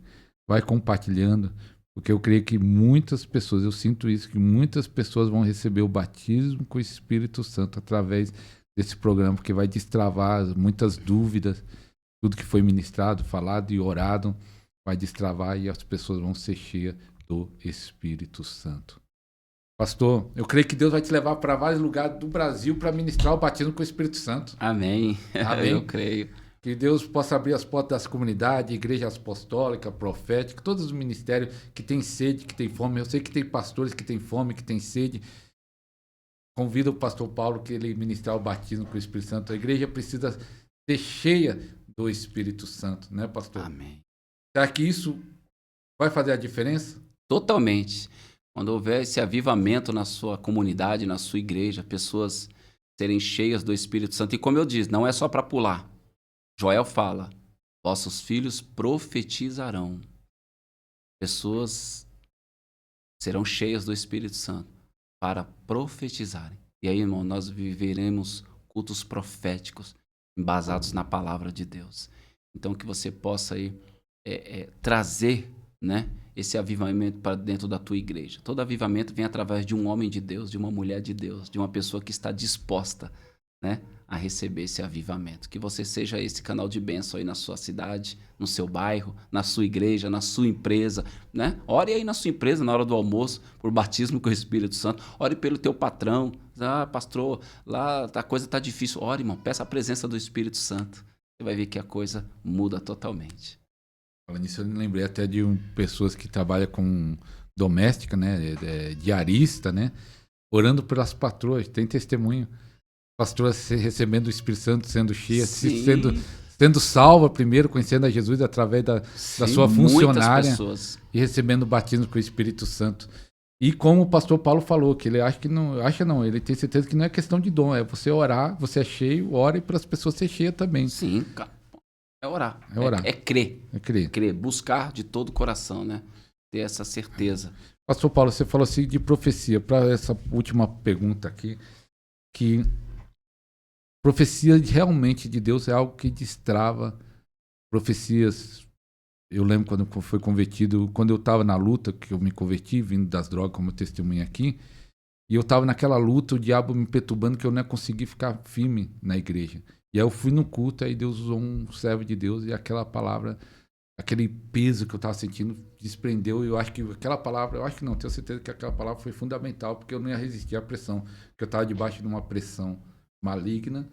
Vai compartilhando, porque eu creio que muitas pessoas, eu sinto isso, que muitas pessoas vão receber o batismo com o Espírito Santo através desse programa, porque vai destravar muitas dúvidas. Tudo que foi ministrado, falado e orado vai destravar e as pessoas vão ser cheias do Espírito Santo. Pastor, eu creio que Deus vai te levar para vários lugares do Brasil para ministrar o batismo com o Espírito Santo. Amém. Amém. Eu creio. Que Deus possa abrir as portas das comunidades, igreja apostólica, profética, todos os ministérios que têm sede, que têm fome. Eu sei que tem pastores que têm fome, que têm sede. Convido o pastor Paulo que ele ministrar o batismo com o Espírito Santo. A igreja precisa ser cheia do Espírito Santo, né, pastor? Amém. Será que isso vai fazer a diferença? Totalmente. Quando houver esse avivamento na sua comunidade, na sua igreja, pessoas serem cheias do Espírito Santo. E como eu disse, não é só para pular. Joel fala, vossos filhos profetizarão. Pessoas serão cheias do Espírito Santo para profetizarem. E aí, irmão, nós viveremos cultos proféticos embasados na palavra de Deus. Então, que você possa aí, trazer, né, esse avivamento para dentro da tua igreja. Todo avivamento vem através de um homem de Deus, de uma mulher de Deus, de uma pessoa que está disposta, né, a receber esse avivamento. Que você seja esse canal de bênção aí na sua cidade, no seu bairro, na sua igreja, na sua empresa, né? Ore aí na sua empresa na hora do almoço por batismo com o Espírito Santo. Ore pelo teu patrão. Ah, pastor, lá a coisa está difícil. Ore, irmão, peça a presença do Espírito Santo. Você vai ver que a coisa muda totalmente. Falando nisso, eu me lembrei até de pessoas que trabalham com doméstica, né? Diarista, né? Orando pelas patroas. Tem testemunho. Pastoras recebendo o Espírito Santo, sendo cheia, sendo salva primeiro, conhecendo a Jesus através da sua funcionária e recebendo o batismo com o Espírito Santo. E como o pastor Paulo falou, que ele ele tem certeza que não é questão de dom, é você orar, você é cheio, ore para as pessoas ser cheias também. Sim, é orar. É orar. É crer. É crer. Crer, buscar de todo o coração, né? Ter essa certeza. Pastor Paulo, você falou assim de profecia. Para essa última pergunta aqui, que profecia realmente de Deus é algo que destrava profecias. Eu lembro quando foi convertido, quando eu estava na luta, que eu me converti, vindo das drogas, como eu testemunho aqui, e eu estava naquela luta, o diabo me perturbando, que eu não consegui ficar firme na igreja. E aí eu fui no culto, aí Deus usou um servo de Deus, e aquela palavra, aquele peso que eu estava sentindo, desprendeu, e eu acho que aquela palavra, tenho certeza que aquela palavra foi fundamental, porque eu não ia resistir à pressão, porque eu estava debaixo de uma pressão maligna,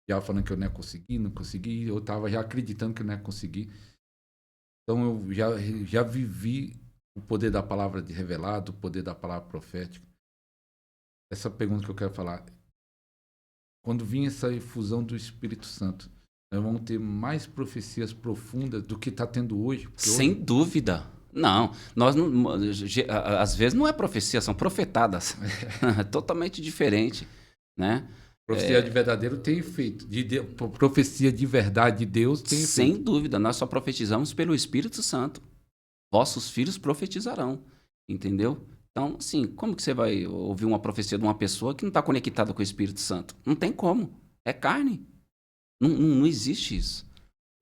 já falando que eu não consegui, eu estava já acreditando que eu não ia conseguir. Então eu já vivi o poder da palavra de revelado, o poder da palavra profética. Essa pergunta que eu quero falar, quando vir essa efusão do Espírito Santo, nós vamos ter mais profecias profundas do que está tendo hoje? Sem dúvida. Não, nós não, às vezes não é profecia, são profetadas. É totalmente diferente, né? Profecia de verdadeiro tem efeito. Profecia de verdade de Deus tem efeito. Sem dúvida, nós só profetizamos pelo Espírito Santo. Vossos filhos profetizarão, entendeu? Então, assim, como que você vai ouvir uma profecia de uma pessoa que não está conectada com o Espírito Santo? Não tem como. É carne. Não existe isso.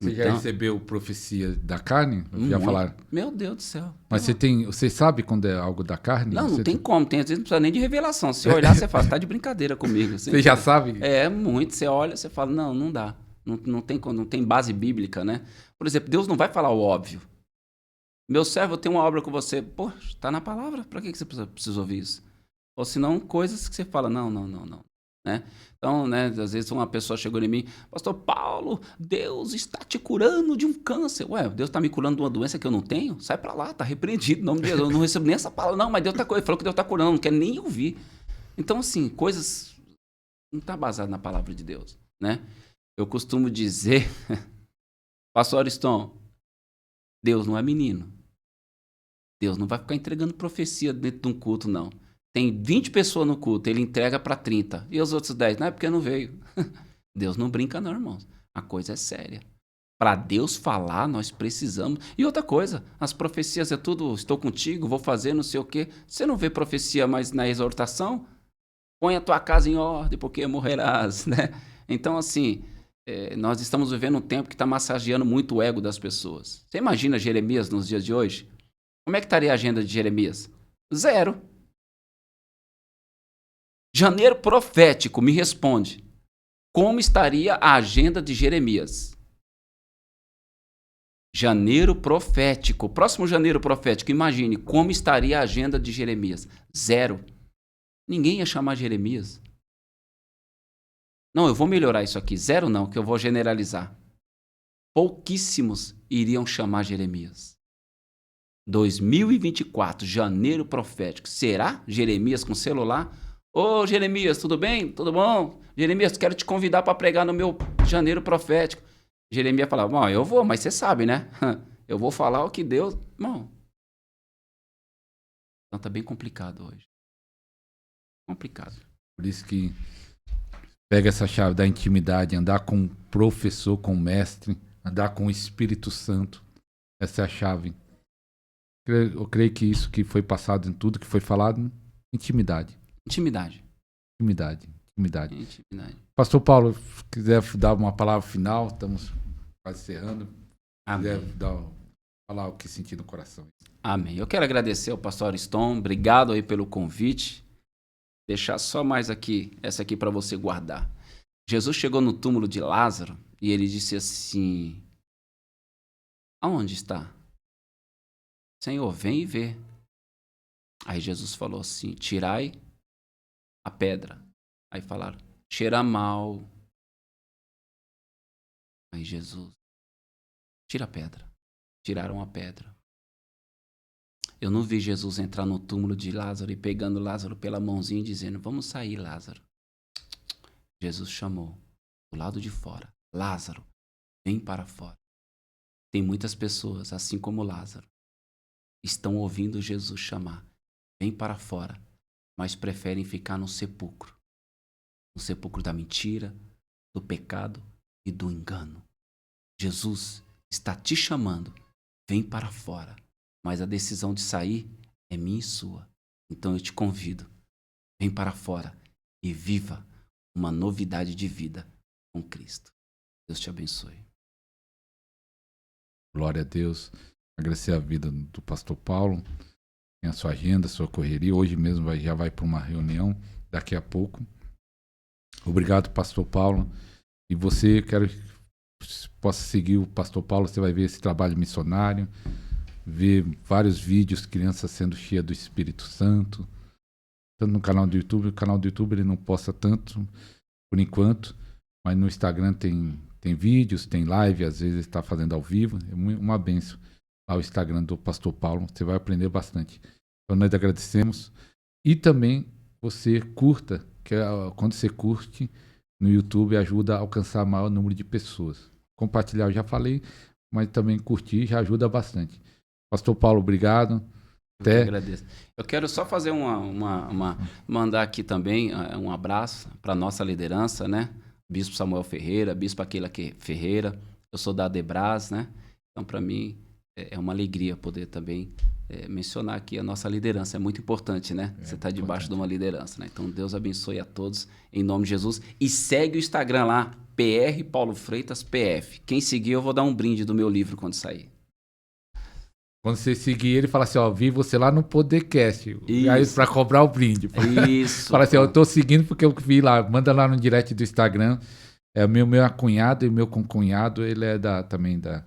Você já recebeu profecia da carne? Já falaram? Meu Deus do céu. Mas você sabe quando é algo da carne? Não tem como. Às vezes não precisa nem de revelação. Se olhar, você fala, tá de brincadeira comigo. Você já sabe? É, muito. Você olha, você fala, não dá. Não tem base bíblica, né? Por exemplo, Deus não vai falar o óbvio. Meu servo, eu tenho uma obra com você. Pô, tá na palavra. Pra que você precisa ouvir isso? Ou senão, coisas que você fala, não. Né? Então, né, às vezes uma pessoa chegou em mim, pastor Paulo, Deus está te curando de um câncer. Ué, Deus está me curando de uma doença que eu não tenho? Sai pra lá, tá repreendido, em nome de Deus. Eu não recebo nem essa palavra. Não, mas Deus ele falou que Deus está curando, não quero nem ouvir. Então, assim, coisas não tá baseado na palavra de Deus, né? Eu costumo dizer, pastor Ariston, Deus não é menino. Deus não vai ficar entregando profecia dentro de um culto, não. Tem 20 pessoas no culto, ele entrega para 30. E os outros 10? Não é porque não veio. Deus não brinca não, irmãos. A coisa é séria. Para Deus falar, nós precisamos. E outra coisa, as profecias é tudo, estou contigo, vou fazer não sei o quê. Você não vê profecia mais na exortação? Põe a tua casa em ordem, porque morrerás, né? Então, assim, nós estamos vivendo um tempo que está massageando muito o ego das pessoas. Você imagina Jeremias nos dias de hoje? Como é que estaria a agenda de Jeremias? 0. Janeiro profético, me responde. Como estaria a agenda de Jeremias? Janeiro profético. Próximo janeiro profético, imagine como estaria a agenda de Jeremias. 0. Ninguém ia chamar Jeremias. Não, eu vou melhorar isso aqui. 0 não, que eu vou generalizar. Pouquíssimos iriam chamar Jeremias. 2024, janeiro profético. Será Jeremias com celular? Ô, Jeremias, tudo bem? Tudo bom? Jeremias, quero te convidar para pregar no meu janeiro profético. Jeremias falava, bom, eu vou, mas você sabe, né? Eu vou falar o que Deus... Irmão, então tá bem complicado hoje. Complicado. Por isso que pega essa chave da intimidade, andar com o professor, com o mestre, andar com o Espírito Santo. Essa é a chave. Eu creio que isso que foi passado em tudo, que foi falado, intimidade. Intimidade. Pastor Paulo, se quiser dar uma palavra final, estamos quase encerrando. Amém. Quiser falar o que sentir no coração. Amém. Eu quero agradecer ao pastor Ariston. Obrigado aí pelo convite. Deixar só mais aqui, essa aqui para você guardar. Jesus chegou no túmulo de Lázaro e ele disse assim, aonde está? Senhor, vem e vê. Aí Jesus falou assim, tirai a pedra. Aí falaram, cheira mal. Aí Jesus, tira a pedra. Tiraram a pedra. Eu não vi Jesus entrar no túmulo de Lázaro e pegando Lázaro pela mãozinha e dizendo, vamos sair, Lázaro. Jesus chamou do lado de fora, Lázaro, vem para fora. Tem muitas pessoas, assim como Lázaro, estão ouvindo Jesus chamar, vem para fora, mas preferem ficar no sepulcro da mentira, do pecado e do engano. Jesus está te chamando, vem para fora. Mas a decisão de sair é minha e sua. Então eu te convido, vem para fora e viva uma novidade de vida com Cristo. Deus te abençoe. Glória a Deus. Agradecer a vida do pastor Paulo. Tem a sua agenda, a sua correria. Hoje mesmo já vai para uma reunião, daqui a pouco. Obrigado, pastor Paulo. E você, quero que possa seguir o pastor Paulo. Você vai ver esse trabalho missionário. Ver vários vídeos, crianças sendo cheias do Espírito Santo, tanto no canal do YouTube. O canal do YouTube ele não posta tanto, por enquanto, mas no Instagram tem vídeos, tem live, às vezes ele está fazendo ao vivo. É uma bênção ao Instagram do pastor Paulo, você vai aprender bastante. Então nós agradecemos. E também você curta, que quando você curte no YouTube ajuda a alcançar maior número de pessoas. Compartilhar eu já falei, mas também curtir já ajuda bastante. Pastor Paulo, obrigado. Eu agradeço. Eu quero só fazer mandar aqui também um abraço para a nossa liderança, né? Bispo Samuel Ferreira, Bispo Aquila Ferreira. Eu sou da Adebras, né? Então, para mim, é uma alegria poder também mencionar aqui a nossa liderança. É muito importante, né? Você está debaixo de uma liderança, né? Então, Deus abençoe a todos, em nome de Jesus. E segue o Instagram lá, PR Paulo Freitas PF. Quem seguir, eu vou dar um brinde do meu livro quando sair. Quando você seguir ele, fala assim, ó, vi você lá no Podcast. Isso. Aí pra cobrar o brinde. Isso. Fala assim, ó, eu tô seguindo porque eu vi lá. Manda lá no direct do Instagram. É o meu cunhado e o meu concunhado, ele é também da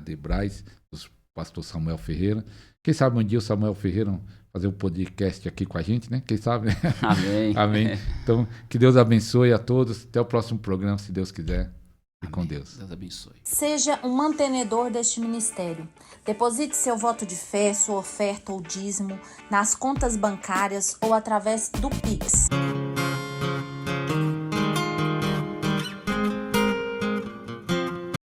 Debrais, do pastor Samuel Ferreira. Quem sabe um dia o Samuel Ferreira fazer um podcast aqui com a gente, né? Quem sabe? Amém. Amém. Então, que Deus abençoe a todos. Até o próximo programa, se Deus quiser. E com Deus. Deus abençoe. Seja um mantenedor deste ministério. Deposite seu voto de fé, sua oferta ou dízimo nas contas bancárias ou através do Pix.